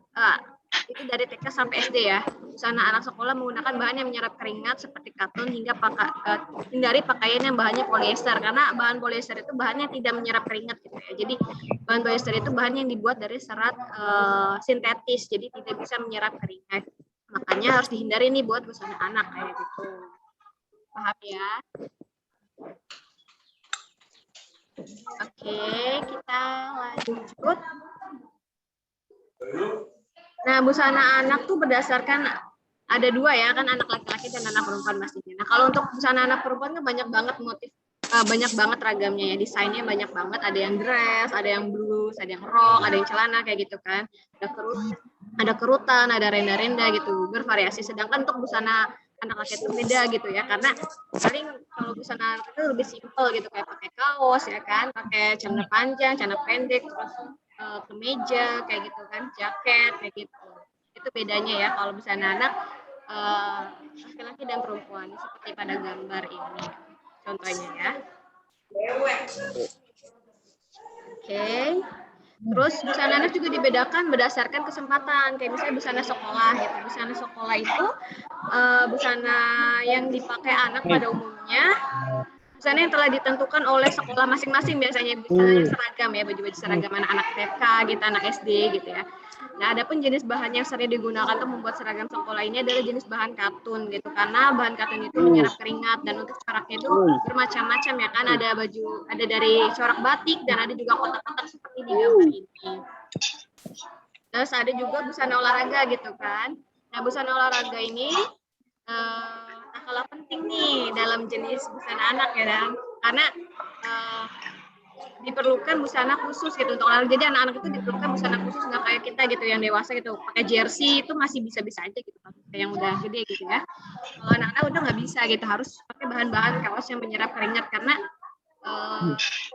itu dari TK sampai SD ya. Busana anak sekolah menggunakan bahan yang menyerap keringat seperti katun hingga hindari pakaian yang bahannya polyester, karena bahan polyester itu bahannya tidak menyerap keringat gitu ya. Jadi bahan polyester itu bahan yang dibuat dari serat sintetis, jadi tidak bisa menyerap keringat. Makanya harus dihindari nih buat busana anak kayak gitu. Paham ya? Oke, kita lanjut. Nah, busana anak tuh berdasarkan ada dua ya, kan anak laki-laki dan anak perempuan pastinya. Nah, kalau untuk busana anak perempuan kan banyak banget motif, banyak banget ragamnya ya, desainnya banyak banget. Ada yang dress, ada yang blus, ada yang rok, ada yang celana kayak gitu kan. Ada kerutan, ada renda-renda gitu, bervariasi. Sedangkan untuk busana anak laki itu beda gitu ya, karena paling kalau busana anak itu lebih simpel gitu, kayak pakai kaos ya kan, pakai celana panjang, celana pendek, terus kemeja kayak gitu kan, jaket kayak gitu. Itu bedanya ya kalau busana anak laki-laki dan perempuan seperti pada gambar ini contohnya ya. Oke. Terus busana anak juga dibedakan berdasarkan kesempatan, kayak misalnya busana sekolah gitu. Busana sekolah itu busana yang dipakai anak pada umumnya, busana yang telah ditentukan oleh sekolah masing-masing, biasanya busana seragam ya, baju-baju seragam anak-anak TK gitu, anak SD gitu ya. Nah, adapun jenis bahan yang sering digunakan untuk membuat seragam sekolah ini adalah jenis bahan katun gitu, karena bahan katun itu menyerap keringat, dan untuk coraknya itu bermacam-macam ya kan, ada baju, ada dari corak batik dan ada juga kotak-kotak seperti di gambar ini. Terus ada juga busana olahraga gitu kan. Nah, busana olahraga ini tak kalah penting nih dalam jenis busana anak ya, dan karena diperlukan busana khusus gitu untuk olahraga. Jadi anak-anak itu diperlukan busana khusus, nggak kayak kita gitu yang dewasa gitu pakai jersey itu masih bisa-bisa aja gitu, kayak yang udah gede gitu ya. Kalau anak-anak udah nggak bisa gitu, harus pakai bahan-bahan kaos yang menyerap keringat, karena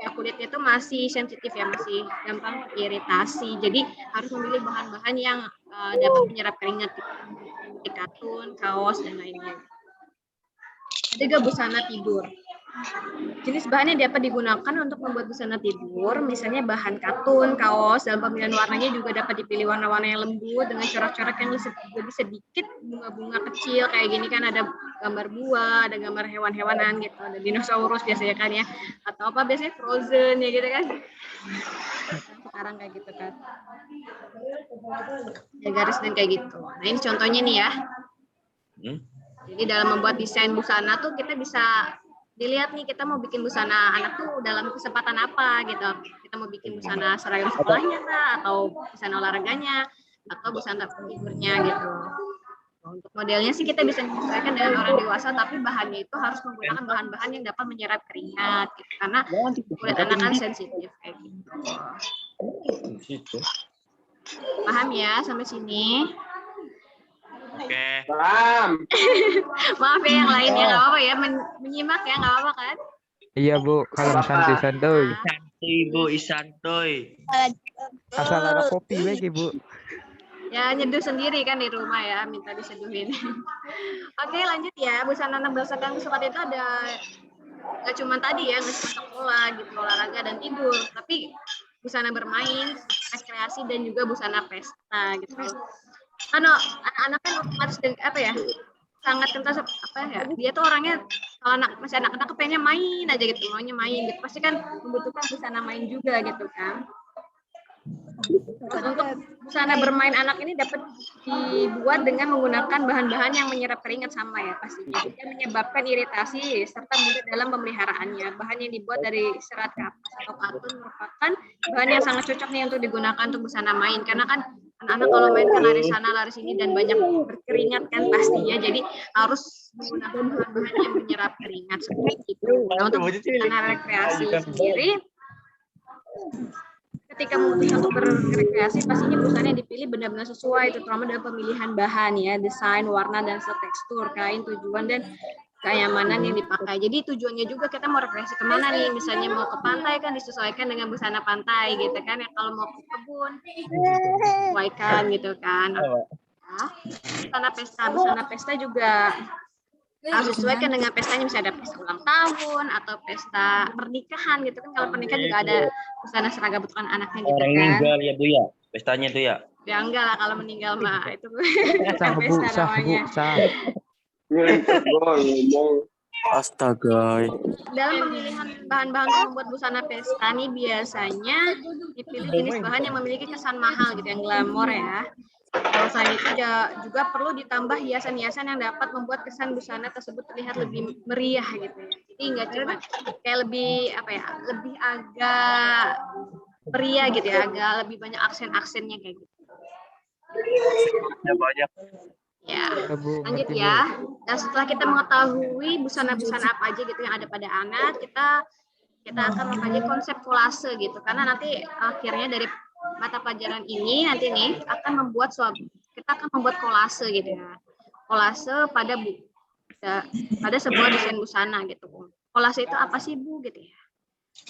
ya kulitnya itu masih sensitif ya, masih gampang iritasi. Jadi harus memilih bahan-bahan yang dapat menyerap keringat gitu, seperti katun, kaos dan lainnya. Ada juga busana tidur. Jenis bahan yang dapat digunakan untuk membuat busana tidur, misalnya bahan katun, kaos, dalam pemilihan warnanya juga dapat dipilih warna-warna yang lembut dengan corak-corak yang lebih sedikit, bunga-bunga kecil kayak gini kan, ada gambar buah, ada gambar hewan-hewanan gitu, ada dinosaurus biasanya kan ya, atau apa biasanya Frozen ya gitu kan. Sekarang kayak gitu kan. Ya garis dan kayak gitu. Nah, ini contohnya nih ya. Jadi dalam membuat desain busana tuh kita bisa dilihat nih, kita mau bikin busana anak tuh dalam kesempatan apa gitu. Kita mau bikin busana seragam sekolahnya kah, atau busana olahraganya, atau busana tidurnya gitu. Untuk modelnya sih kita bisa menyesuaikan dengan orang dewasa, tapi bahannya itu harus menggunakan bahan-bahan yang dapat menyerap keringat gitu, karena kulit anak kan sensitif kayak gitu. Paham ya sampai sini? Oke. Paham. Maaf ya yang lainnya, nggak apa-apa ya, menyimak ya, nggak apa-apa kan? Iya Bu, kalem santuy-santuy. Santuy Bu, isantuy. Asal ada kopi lagi Bu. Ya nyeduh sendiri kan di rumah ya, minta diseduhin. Oke lanjut ya, busana anak berdasarkan kesempatan itu ada nggak cuma tadi ya, nggak cuma sekolah gitu, olahraga dan tidur, tapi busana bermain, rekreasi, dan juga busana pesta gitu. Karena anak-anak kan otomatis apa ya, sangat kental apa ya, dia tuh orangnya kalau masih anak-anak pengennya main aja gitu, maunya main gitu, pasti kan membutuhkan busana main juga gitu kan. Untuk busana bermain anak ini dapat dibuat dengan menggunakan bahan-bahan yang menyerap keringat sama ya pastinya, dan menyebabkan iritasi serta mudah dalam pemeliharaannya. Bahan yang dibuat dari serat kapas atau katun merupakan bahan yang sangat cocok nih untuk digunakan untuk busana main, karena kan anak-anak kalau main kan lari sana lari sini dan banyak berkeringat kan pastinya, jadi harus menggunakan bahan-bahan yang menyerap keringat seperti itu. Nah, untuk busana rekreasi sendiri, ketika memutuskan untuk berrekreasi, pastinya busana yang dipilih benar-benar sesuai, terutama dalam pemilihan bahan ya, desain, warna, dan tekstur kain, tujuan, dan kenyamanan yang dipakai. Jadi tujuannya juga kita mau rekreasi kemana nih, misalnya mau ke pantai kan disesuaikan dengan busana pantai gitu kan, ya kalau mau ke kebun disesuaikan gitu kan. Nah, busana pesta juga harus disesuaikan dengan pestanya, bisa ada pesta ulang tahun atau pesta pernikahan gitu kan. Kalau pernikahan juga ada busana seragam bentukan anaknya gitu Orang kan. meninggal ya Bu ya. Pestanya tuh ya. Ya enggak lah kalau meninggal mah itu Sah bukan bu, pesta sah bu, namanya. sah. Ngentot gua ngomong. Astaga. Dalam pemilihan bahan-bahan untuk membuat busana pesta nih biasanya dipilih jenis bahan yang memiliki kesan mahal gitu, yang glamor ya. Selain itu juga perlu ditambah hiasan-hiasan yang dapat membuat kesan busana tersebut terlihat lebih meriah gitu ya. Jadi nggak cuma kayak lebih apa ya, lebih agak meriah gitu ya, agak lebih banyak aksen-aksennya kayak gitu. Ya banyak. Ya, Ya, bu, lanjut ngerti, Bu. ya. Dan setelah kita mengetahui busana-busana apa aja gitu yang ada pada anak, kita akan mempelajari konsep kolase gitu. Karena nanti akhirnya dari mata pelajaran ini nanti nih kita akan membuat kolase gitu ya. Kolase pada sebuah desain busana gitu. Kolase itu apa sih Bu gitu ya?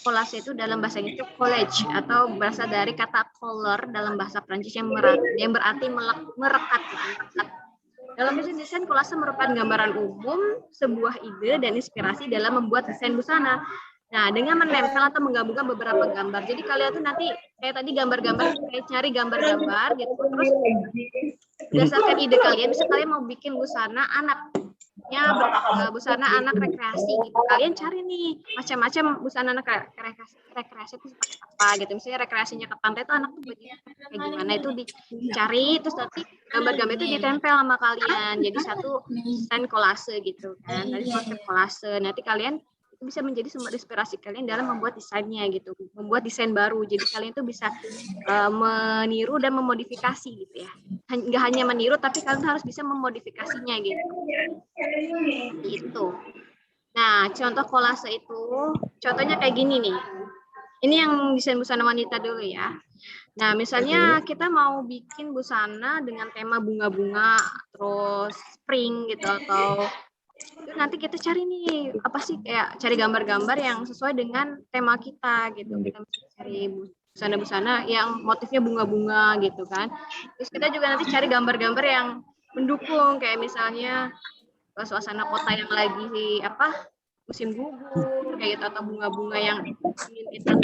Kolase itu dalam bahasa Inggris itu collage atau berasal dari kata color dalam bahasa Prancis yang berarti merekat. Dalam desain kolase merupakan gambaran umum, sebuah ide dan inspirasi dalam membuat desain busana. Nah, dengan menempel atau menggabungkan beberapa gambar. Jadi kalian tuh nanti kayak tadi gambar-gambar, kayak cari gambar-gambar gitu. Terus berdasarkan ide kalian, bisa kalian mau bikin busana busana anak rekreasi gitu. Kalian cari nih macam-macam busana anak rekreasi itu seperti apa gitu. Misalnya rekreasinya ke pantai itu anak tuh bajunya kayak gimana, itu dicari, terus nanti gambar-gambar itu ditempel sama kalian. Jadi satu desain kolase gitu kan. Tadi konsep kolase. Nanti kalian bisa menjadi sumber inspirasi kalian dalam membuat desainnya gitu, membuat desain baru. Jadi kalian itu bisa meniru dan memodifikasi gitu ya. Nggak hanya meniru, tapi kalian harus bisa memodifikasinya gitu. Gitu. Nah, contoh kolase itu, contohnya kayak gini nih. Ini yang desain busana wanita dulu ya. Nah, misalnya kita mau bikin busana dengan tema bunga-bunga, terus spring gitu, atau nanti kita cari nih apa sih, kayak cari gambar-gambar yang sesuai dengan tema kita gitu. Kita cari busana-busana yang motifnya bunga-bunga gitu kan. Terus kita juga nanti cari gambar-gambar yang mendukung, kayak misalnya suasana kota yang lagi musim gugur kayak gitu, atau bunga-bunga yang ingin kita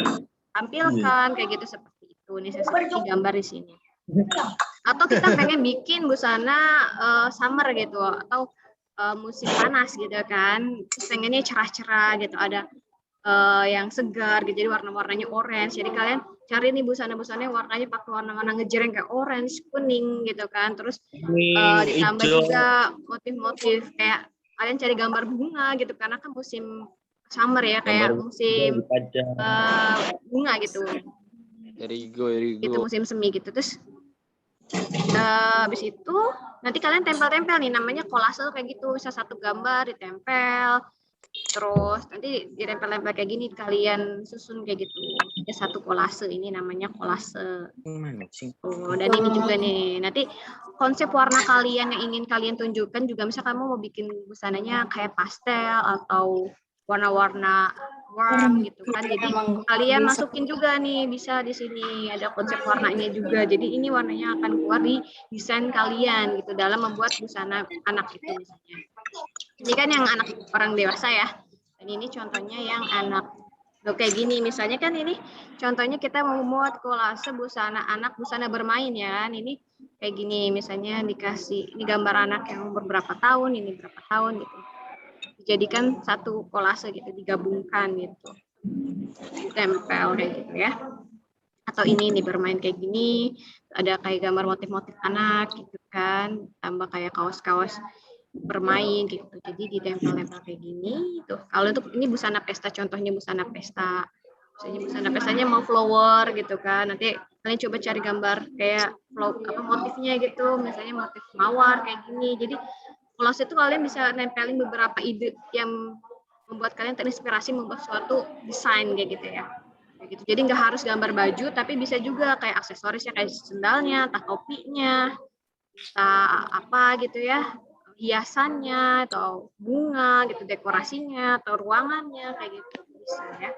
tampilkan kayak gitu, seperti itu. Ini saya seperti gambar di sini. Atau kita pengen bikin busana summer gitu, atau musim panas gitu kan, pengennya cerah-cerah gitu, ada yang segar gitu, jadi warna-warnanya orange. Jadi kalian cari nih busana-busana yang warnanya pakai warna-warna ngejreng kayak orange, kuning gitu kan. Terus ditambah juga motif-motif kayak kalian cari gambar bunga gitu, karena kan musim summer ya, kayak musim bunga gitu. Erigo. Itu musim semi gitu. Terus habis itu nanti kalian tempel-tempel nih, namanya kolase kayak gitu, bisa satu gambar ditempel, terus nanti ditempel-tempel kayak gini, kalian susun kayak gitu, ya satu kolase. Ini namanya kolase. Dan ini juga nih, nanti konsep warna kalian yang ingin kalian tunjukkan juga, misal kamu mau bikin busananya kayak pastel atau warna-warna warm gitu kan, jadi kalian masukin juga nih, bisa di sini ada konsep warnanya juga. Jadi ini warnanya akan keluar di desain kalian gitu dalam membuat busana anak itu misalnya. Ini kan yang anak orang dewasa ya, dan ini contohnya yang anak. Loh, kayak gini misalnya kan, ini contohnya kita mau membuat kolase busana anak, busana bermain ya. Ini kayak gini misalnya, dikasih ini gambar anak yang umur berapa tahun, ini berapa tahun gitu, dijadikan satu kolase gitu, digabungkan gitu, tempel kayak gitu ya. Atau ini bermain kayak gini, ada kayak gambar motif-motif anak gitu kan, tambah kayak kaos-kaos bermain gitu, jadi ditempel-tempel kayak gini tuh. Kalau untuk ini busana pesta, contohnya busana pesta, misalnya busana pestanya mau flower gitu kan, nanti kalian coba cari gambar kayak motifnya gitu, misalnya motif mawar kayak gini. Jadi kolase itu kalian bisa nempelin beberapa ide yang membuat kalian terinspirasi membuat suatu desain kayak gitu ya. Kayak gitu. Jadi nggak harus gambar baju, tapi bisa juga kayak aksesorisnya, kayak sendalnya, entah topinya, entah apa gitu ya, hiasannya atau bunga gitu, dekorasinya atau ruangannya kayak gitu bisa ya.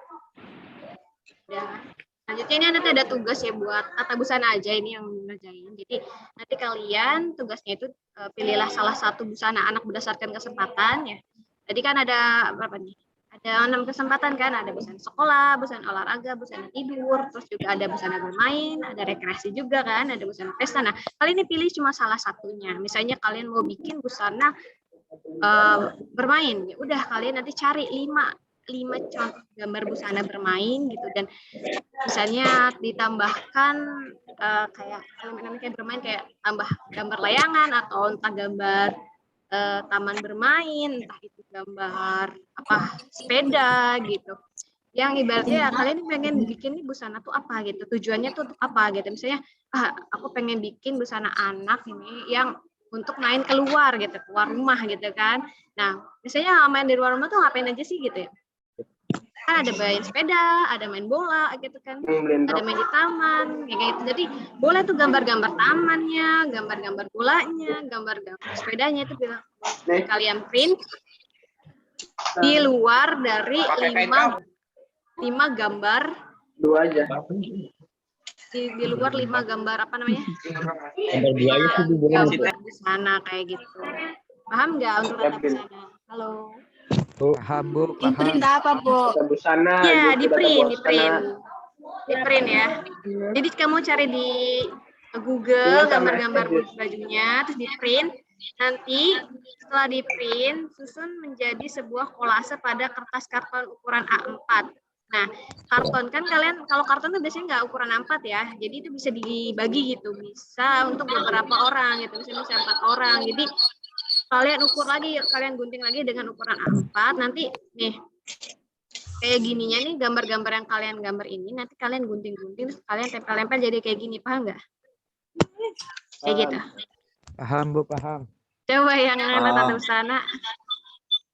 Ya. Selanjutnya ini nanti ada tugas ya buat tata busana aja ini yang ngerjain. Jadi nanti kalian tugasnya itu pilihlah salah satu busana anak berdasarkan kesempatan ya. Jadi kan ada berapa nih? Ada 6 kesempatan kan, ada busana sekolah, busana olahraga, busana tidur, terus juga ada busana bermain, ada rekreasi juga kan, ada busana pesta. Nah, kalian ini pilih cuma salah satunya. Misalnya kalian mau bikin busana bermain, ya udah kalian nanti cari 5 contoh gambar busana bermain gitu, dan misalnya ditambahkan kayak elemen-elemen kayak bermain, kayak tambah gambar layangan atau entah gambar taman bermain, entah itu gambar apa sepeda gitu. Yang ibaratnya ya, kalian pengen bikin nih busana tuh apa gitu, tujuannya tuh untuk apa gitu. Misalnya aku pengen bikin busana anak ini yang untuk main keluar gitu, keluar rumah gitu kan. Nah, misalnya main di luar rumah tuh ngapain aja sih gitu ya. Kan ada main sepeda, ada main bola gitu kan, ada main di taman, kayak gitu. Jadi boleh tuh gambar-gambar tamannya, gambar-gambar bolanya, gambar-gambar sepedanya itu bilang kalian print di luar dari 5 gambar. 2 aja. Di luar 5 gambar apa namanya? Gambar Gambar busana kayak gitu. Paham nggak untuk tata busana? Halo. Paham Bu, Di print paham. apa, Bu? Busana. Iya, gitu, di print, data busana. di print ya. Jadi kamu cari di Google gambar-gambar bajunya, terus di print. Nanti setelah di print, susun menjadi sebuah kolase pada kertas karton ukuran A4. Nah, karton kan kalian, kalau karton tuh biasanya nggak ukuran A4 ya. Jadi itu bisa dibagi gitu, bisa untuk beberapa orang gitu, bisa 4 orang. Jadi kalian ukur lagi, kalian gunting lagi dengan ukuran A4. Nanti nih kayak gininya nih, gambar-gambar yang kalian gambar ini nanti kalian gunting-gunting, terus kalian tempel-tempel jadi kayak gini, paham nggak? Kayak gitu. Paham Bu, paham. Coba yang tata busana.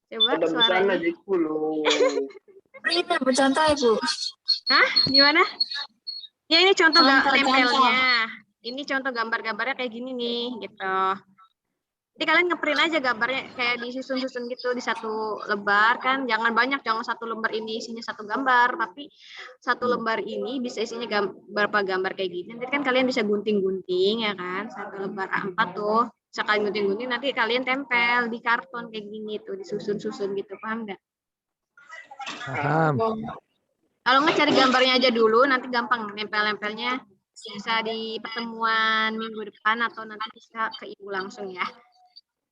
Coba Ada busana suaranya. jadi 10. Ini bercontoh Ibu. Hah? Gimana? Ya ini contoh Contoh. tempelnya. Ini contoh gambar-gambarnya kayak gini nih, gitu. Jadi kalian ngeprint aja gambarnya kayak disusun-susun gitu di satu lembar kan, jangan banyak, jangan satu lembar ini isinya satu gambar, tapi satu lembar ini bisa isinya berapa gambar kayak gini. Nanti kan kalian bisa gunting-gunting ya kan, satu lembar A4 tuh, bisa kalian gunting-gunting, nanti kalian tempel di karton kayak gini tuh, disusun-susun gitu, paham nggak? Paham. Kalau nggak cari gambarnya aja dulu, nanti gampang nempel-nempelnya, bisa di pertemuan minggu depan atau nanti bisa ke ibu langsung ya.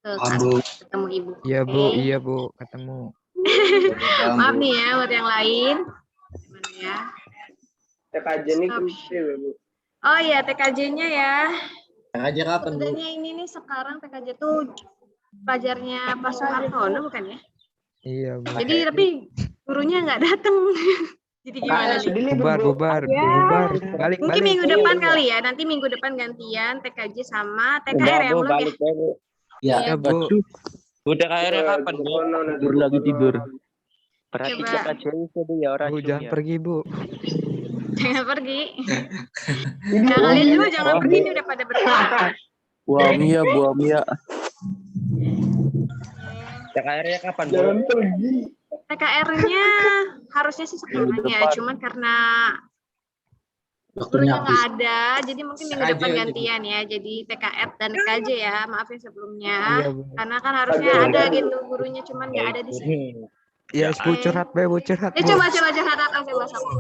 Ke kantor, ketemu ibu. Iya Bu, Oke. iya Bu, ketemu. Maaf nih ya buat yang lain. Gimana ya? TKJ ini Stop. kunci ya, Bu. Oh iya, TKJ-nya ya. TKJ kapan, Bu? Sebenarnya ini nih sekarang TKJ tuh pelajarnya Pak Soehartono bukan ya? Iya Bu. Jadi tapi gurunya nggak datang. Jadi gimana nih? Bubar. Balik. Mungkin minggu depan kali ya. Nanti minggu depan gantian TKJ sama TKR ya belum ya? Ya, Iya Bu. Udah KR-nya kapan, Bu? Baru lagi tidur. Perhatikan Coba. aja itu dia orang Bu jangan pergi Bu. Jangan pergi. Nah, kalian juga jangan pergi, ini udah pada berangkat. Bu Amia. KR-nya kapan, Bu? Jangan pergi. TKR-nya harusnya sih sekarang ya, cuman karena Waktunya gurunya nggak habis. ada, jadi mungkin minggu TKJ depan aja, Bu. gantian ya, jadi TKR dan TKJ ya, maaf ya sebelumnya, Iya Bu. karena kan harusnya ada gitu gurunya, cuman nggak ada di sini. Iya Bu, curhat Bu, curhat Ya Bu. coba curhat apa coba sama.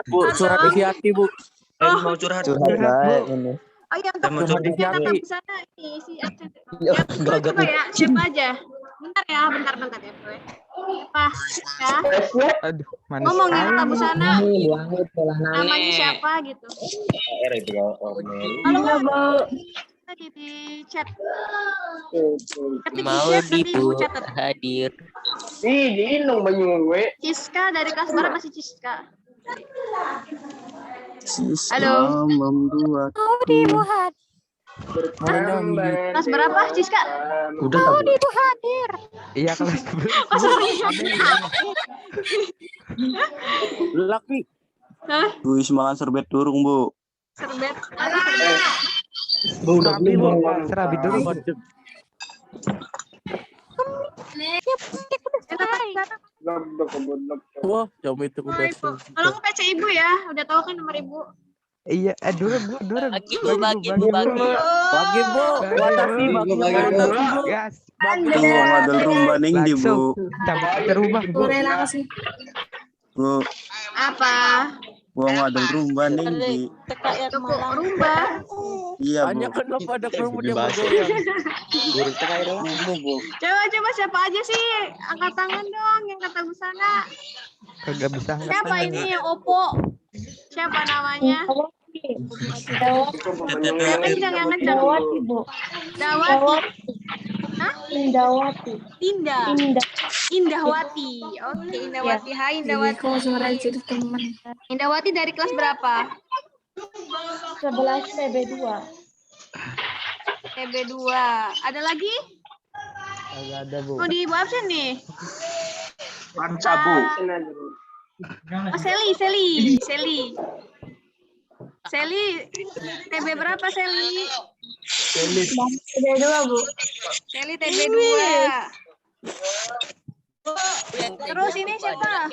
Bu, surat di hati, Bu. Mau curhat. Curhat Bu. Oh iya, Sama untuk curhat di tata hati. busana ini si absen. Ya, coba ya, siapa aja? Bentar ya, bentar ya, Bro. Siapa? Ya. Aduh, manis Ngomongin sekali. tata busana, namanya Nah, siapa gitu. KR itu Kalau nggak tadi di chat, ketik di Mau chat nanti Ibu ibu catat. hadir. Ih, diinung banyu gue. Ciska dari kelas berapa masih Ciska? Halo. Membuat berkamban. Kelas berapa Ciska? Udah tak, Bu? Ibu hadir. Iya kelas 11. Oh sorry. Laki. Hah? Bu, semangat serbet durung, Bu. Serbet. Mana serbet? Bu, udah Serabi Bu, belum? serabi dulu Bu. Enak, Wah, coba itu Oh, udah. Ibu. Tolong PC Ibu ya. Udah tahu kan nomor Ibu? Iya, dulu bu, dulu. Bagi bu, bagi bu, bagi. Bagi bu, watapi bagi bu. Gas. Tuh uang adol rumba ning di bu. Langsung cabut ke rumah bu. Bu, Apa? uang adol rumba ning di. Toko rumba. Iya bu. Hanya kenapa ada kerumut yang bergoyang? Bu. Coba siapa aja sih? Angkat tangan dong yang kata busana. Kagak bisa angkat Siapa tangan, ini Bu. yang Oppo? Siapa namanya? Yang kencang, yang kencang. Dawati. Hah? Indawati. Tinda. Indahwati. Oke, Indahwati. Hai Indahwati. Indahwati dari kelas berapa? 11 TB2. TB2. Ada lagi? Kagak ada bu. Oh, di ibu absen nih. Panca bu. Oh, Seli, TB berapa Seli? TB2, Bu. Seli TB2. Terus ini siapa?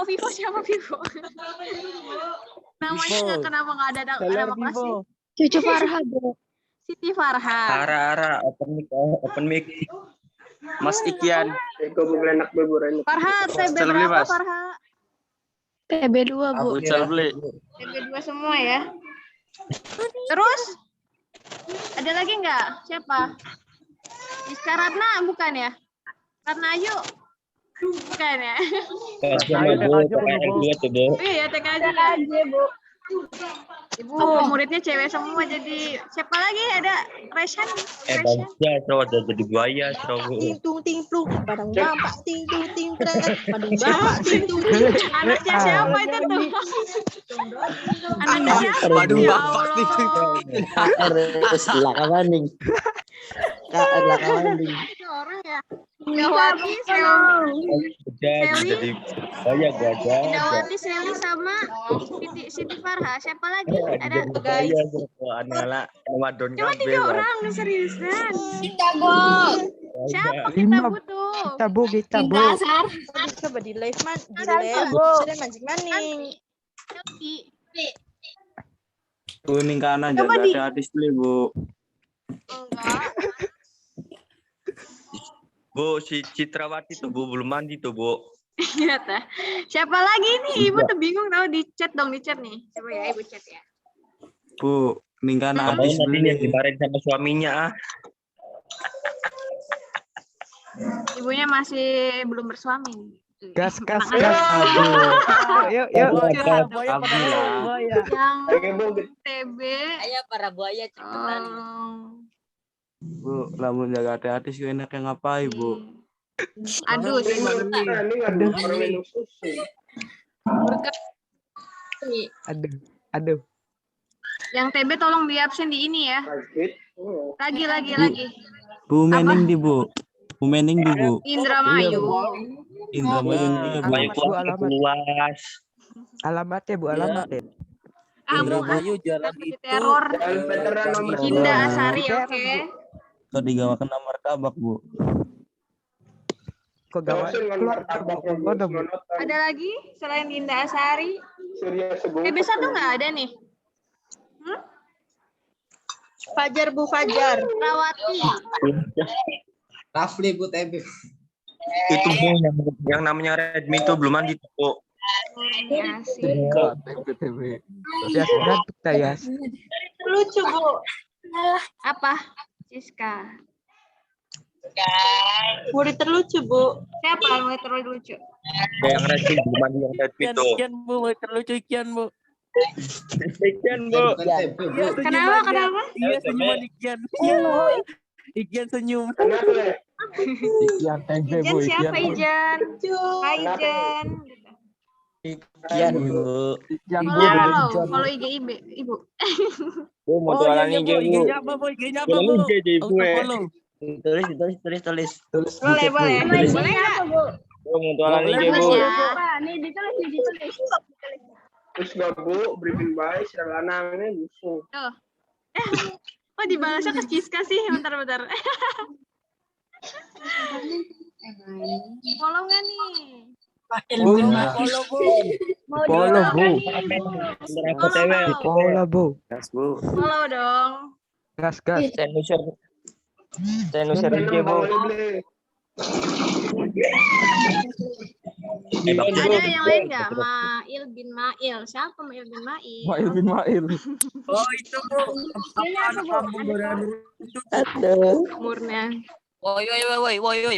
Vivo siapa Vivo? Namanya nggak, kenapa nggak ada nama kelasnya? Cucu Farha, Bu. Siti Farha. Ara, open mic. Mas Ikian. Farha TB berapa Farha? TB2, Bu. Aku jual beli. TB2 semua ya. Terus ada lagi nggak? Siapa? Iska Ratna bukan ya? Ratna Ayu bukan ya? Iya TKJ Bu. Ibu muridnya cewek semua, jadi siapa lagi? Ada Reshan. Ya, cowok jadi buaya, cowok. Ting ting plung, padang bapak ting ting tret, padang bapak ting Anaknya siapa itu tuh? Anaknya siapa? Waduh, Ya bapak nih. Allah. KR belakangan nih. KR belakangan nih. Itu orang ya. Indawati, Seli, Jadi buaya gajah. Indawati, Seli sama Siti Farha. Siapa lagi? Ada guys. Buaya adalah Ramadan Cuma 3 orang, seriusan. Siapa kita Lima. butuh? Kita bu. Coba di live man, di Salsa, live, Bu. sudah mancing maning. Kuning kanan Coba jaga di- hati beli bu. Enggak. Bu, si Citrawati tuh Bu belum mandi tuh Bu. Iya tah. Siapa lagi nih? Ibu tuh bingung tahu, di chat dong, di chat nih. Coba ya Ibu chat ya. Bu, kuning kanan Kamu habis nanti beli. yang dimarahin sama suaminya ah. Ibunya masih belum bersuami. Gas. Tenang aja. Aduh. Yuk. Buaya pada buaya. Yang TB. Ayo para buaya cepetan. Bu, lamun jaga hati-hati sih enak yang ngapain bu? Aduh, Aduh. yang TB tolong di absen di ini ya. Lagi. Bu Mening di bu. Bu Mening di bu. Indramayu. Indramayu dia bu. Bayu Alamat, Bu, luas. Alamatnya bu, alamatnya. Indramayu jalan Seperti itu. teror. Hinda Asari, oke. Kau digawakan nomor kabak bu. Kok gawat? Keluar kodok bu. Ada lagi selain Hinda Asari? TB1 nggak ada nih? Fajar Bu Fajar. Rawati. Rafli Bu TB. Itu Bu yang namanya Redmi itu belum mandi tuh Bu. Asik. Yas ngantuk Tayas. Lucu Bu. Apa? Siska. Murid terlucu Bu. Siapa yang mulai terlalu lucu? Yang Redmi belum mandi yang Redmi tuh. Ikian Bu, terlucu Ikian Bu. Ikian Bu. Kenapa? Iya senyuman Ikian. Ikian senyum. Ikian tempe Ijan bu. siapa Ijan? Hai Ijan. Ikian Bu. Ikian bu. Follow IG Ibu. Bu mau jualan IG Bu. IG-nya apa Bu? IG-nya apa Bu? Jualan IG Bu. Auto-follow. Tulis. Boleh. Boleh nggak? Bu mau jualan IG Bu. Tulis ya. Terus gak bu, briefing baik, sedang lanangnya busuk. Tuh. Oh dibalasnya ke Siska sih. Bentar. Follow nggak nih? Follow Bu. Mau Follow, Bu. nih, Aku cewek. Di pola, Bu. Gas Bu. Follow dong. Gas, gas. Saya nusir IG Bu. Ada yang lain nggak? Mail bin Mail. Siapa Mail bin Mail? Mail bin Mail. Oh itu Bu. Ini apa, Bu? Kampung Gorean. Aduh. Umurnya. Woi,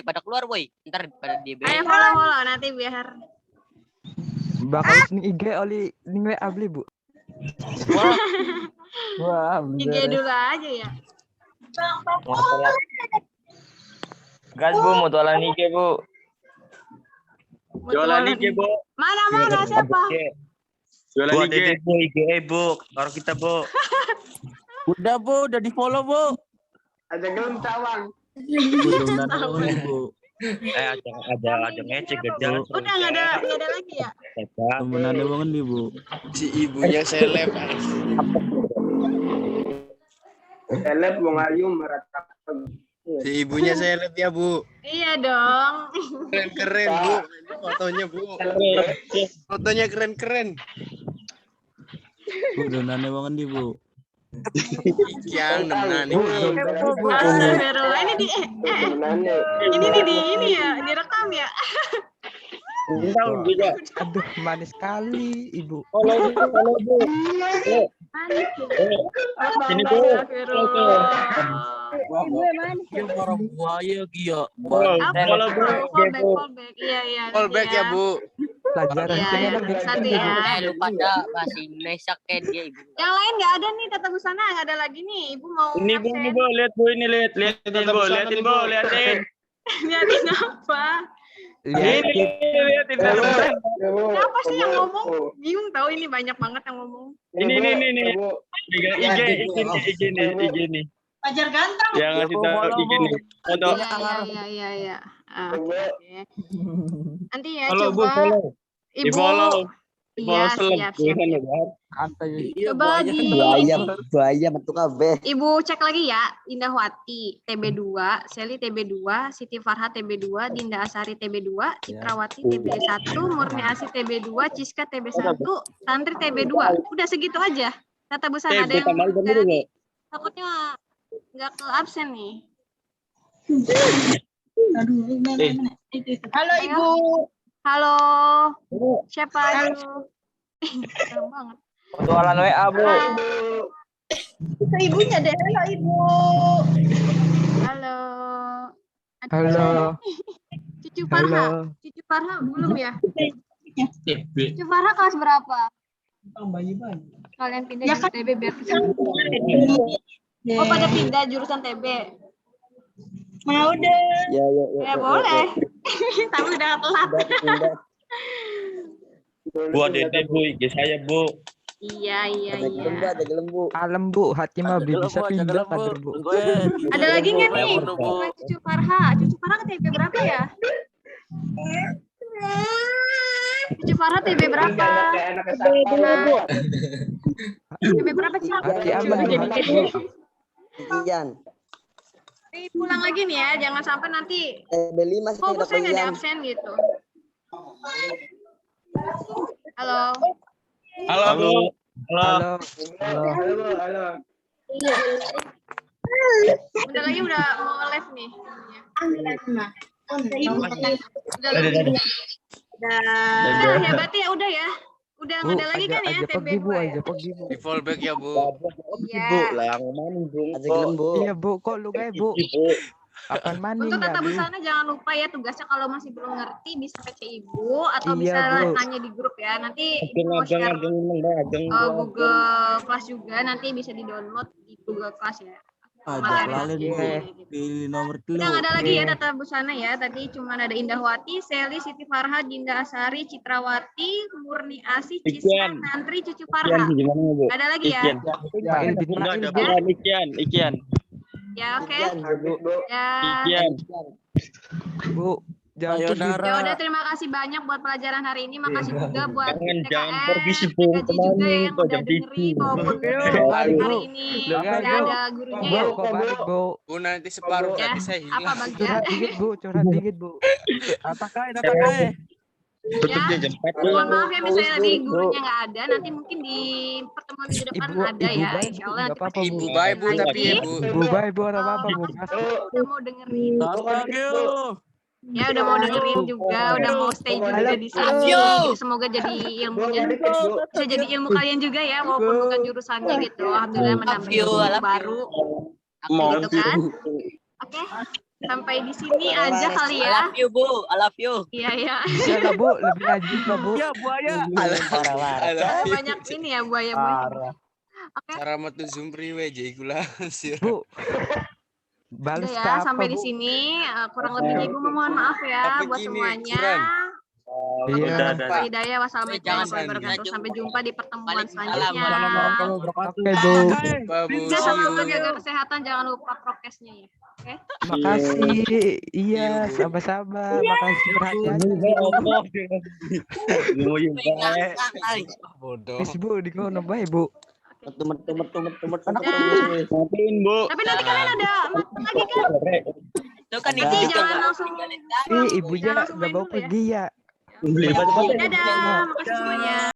pada keluar woi. Ntar pada dia Ayo follow nanti biar. Bakal ning IG oli ning WA beli, Bu. Wah, IG dulu aja ya. Gas Bu, mau jualan IG Bu. Jualan IG, Bu. Mana siapa? Jualan IG Bu, IG Bu. Baru kita Bu. Udah Bu, udah di follow Bu. Ada gelem cawang. Bu. Ada ngecek gejala. Udah nggak ada lagi ya? Temenannya banget nih Bu. Si ibunya seleb. Seleb Wong Ayu meratakan. Si ibunya seleb ya Bu. Iya dong. Keren-keren Bu. Fotonya Bu. Fotonya keren-keren. Bu, donannya banget nih Bu. Yang nemenan Astagfirullah. Ini ya, direkam ya. Aduh, manis sekali, Ibu. Manis Sini Bu. Dia para buaya Gia. Fallback. Iya. Callback ya Bu. Pelajaran Iya, satu ya. Lupa dah bahasa Indonesia kayak dia Ibu. Yang lain nggak ada nih tata busana, nggak ada lagi nih. Ibu mau Ini Bu, lihat Bu, liatin Bu, liatin. liatin apa? Liatin. Siapa sih yang ngomong? Bingung tahu ini banyak banget yang ngomong. Ini. IG nih. Pajar ganteng. Yang ngasih tahu IG nih. Foto. Iya. Oke. Nanti ya Follow Bu, coba. follow. Ibu. Di-follow. Iya, siap. Santai. Coba Bahaya metu kabeh. Ibu cek lagi ya, Indahwati TB2, Seli TB2, Siti Farha TB2, Dinda Asari TB2, Citrawati TB1, Murni Asi TB2, Ciska TB1, Santri TB2. Udah segitu aja. Tata busana ada yang nanti takutnya nggak ke absen nih. Halo Ibu. Halo. Siapa itu? Serem banget. Jualan WA Bu. Itu ibunya deh. Halo Ibu. Halo. Halo. Cucu Farha. Cucu Farha belum ya? Cucu Farha kelas berapa? Kalian pindah Ya, jurusan TB biar Oh, pada pindah jurusan TB. Mau deh. Ya boleh. Tapi udah telat. Bu, Dede Bu, IG saya Bu. Iya. Ada gelem Bu. Kalem, Bu. Hati mah bisa pindah kader, Bu. Ada lagi nggak nih? Cucu Farha. Cucu Farha ke TB berapa ya? Cucu Farha TB berapa? TB berapa sih? Hati aman, Bu. Hati, Bu. Ian. Pulang lagi nih ya, jangan sampai nanti TB5 sih kok udah saya nggak di Ian. absen gitu. Halo. Halo Bu. Halo. Bentar lagi udah mau live nih. Udah live. Udah ya berarti ya udah ya. Udah nggak ada lagi kan ya aja TB pergi, Bu. 2 ya? Aja pergi, Bu. Di fallback ya Bu. Iya. Ada gelem Bu. Iya, Bu. Kok lu kayak, Bu? Akan maning Untuk ya, tata Bu. busana jangan lupa ya tugasnya kalau masih belum ngerti bisa PC Ibu atau Iya, bisa Bu. tanya di grup ya. Nanti Ibu mau share Google Class juga nanti bisa di-download di Google Class ya. Ada lalen Bu. Iya. Pilih nomor dulu. Udah nggak ada lagi ya tata busana ya. Tadi cuma ada Indahwati, Seli, Siti Farha, Dinda Asari, Citrawati, Murni Asi, Ciska, Santri, Cucu Farha. Ada lagi ya? Mail bin Mail, Bu. Ikian. Ya oke. Bu. Ya. Bu. Jangan pergi. Ya Sayonara. udah terima kasih banyak buat pelajaran hari ini. Makasih juga buat Jangan TKN, pergi sih, Bu. TKJ juga yang udah dengerin maupun hari ini. Jangan, Udah Bu. ada gurunya Bu, ya. kok balik, Bu? Bu nanti separuh Ya, nanti saya apa hilang. Bang? Curhat dikit, Bu. Curhat dikit, Bu. Atakai. Tutupnya jam 4 Bu. Mohon maaf ya misalnya tadi gurunya nggak ada, nanti mungkin di pertemuan minggu depan Ibu- ada ibu ya, baik, insya Bu. Allah. Nggak Nanti apa-apa, Bu. Ibu baik Bu tapi ya Bu. Ibu baik, Bu, ada apa-apa, Bu. udah mau dengerin, Thank you. ya udah mau dengerin juga, udah mau stay juga di sini. Semoga jadi ilmunya, bisa jadi ilmu kalian juga ya, walaupun bukan jurusannya gitu. Alhamdulillah menambah ilmu baru, gitu kan? Oke, sampai di sini aja kali I ya. love you, Bu. I love you. Iya ya. Bisa nggak, Bu? Lebih lanjut nggak, Bu? Ya buaya. Alah. Banyak ini ya buaya. Oke. Cara metu Zoom priwe je iku lah. Bu. Udah Balas ke ya, apa, sampai di Bu? sini kurang lebihnya ibu mohon maaf ya Apa buat gini, semuanya. kurang? Iya. Pak Hidayah, wassalamualaikum Jangan warahmatullahi wabarakatuh. lanjut. Sampai jumpa di pertemuan Waalaikumsalam selanjutnya. Oke, Bu. Lupa Bu. Jangan See lupa you. jaga kesehatan, jangan lupa prokesnya ya. Oke. Makasih. Iya, sama-sama. Makasih perhatiannya. Bodoh. Wis, Bu, di kono bae, Bu. Metu anak Tapi nanti kalian ada makan lagi kan? Itu kan itu Jadi juga jangan nggak langsung. tinggalin. Ih, ibunya Jangan langsung nggak main mau dulu ya. pergi ya. Dadah, makasih semuanya.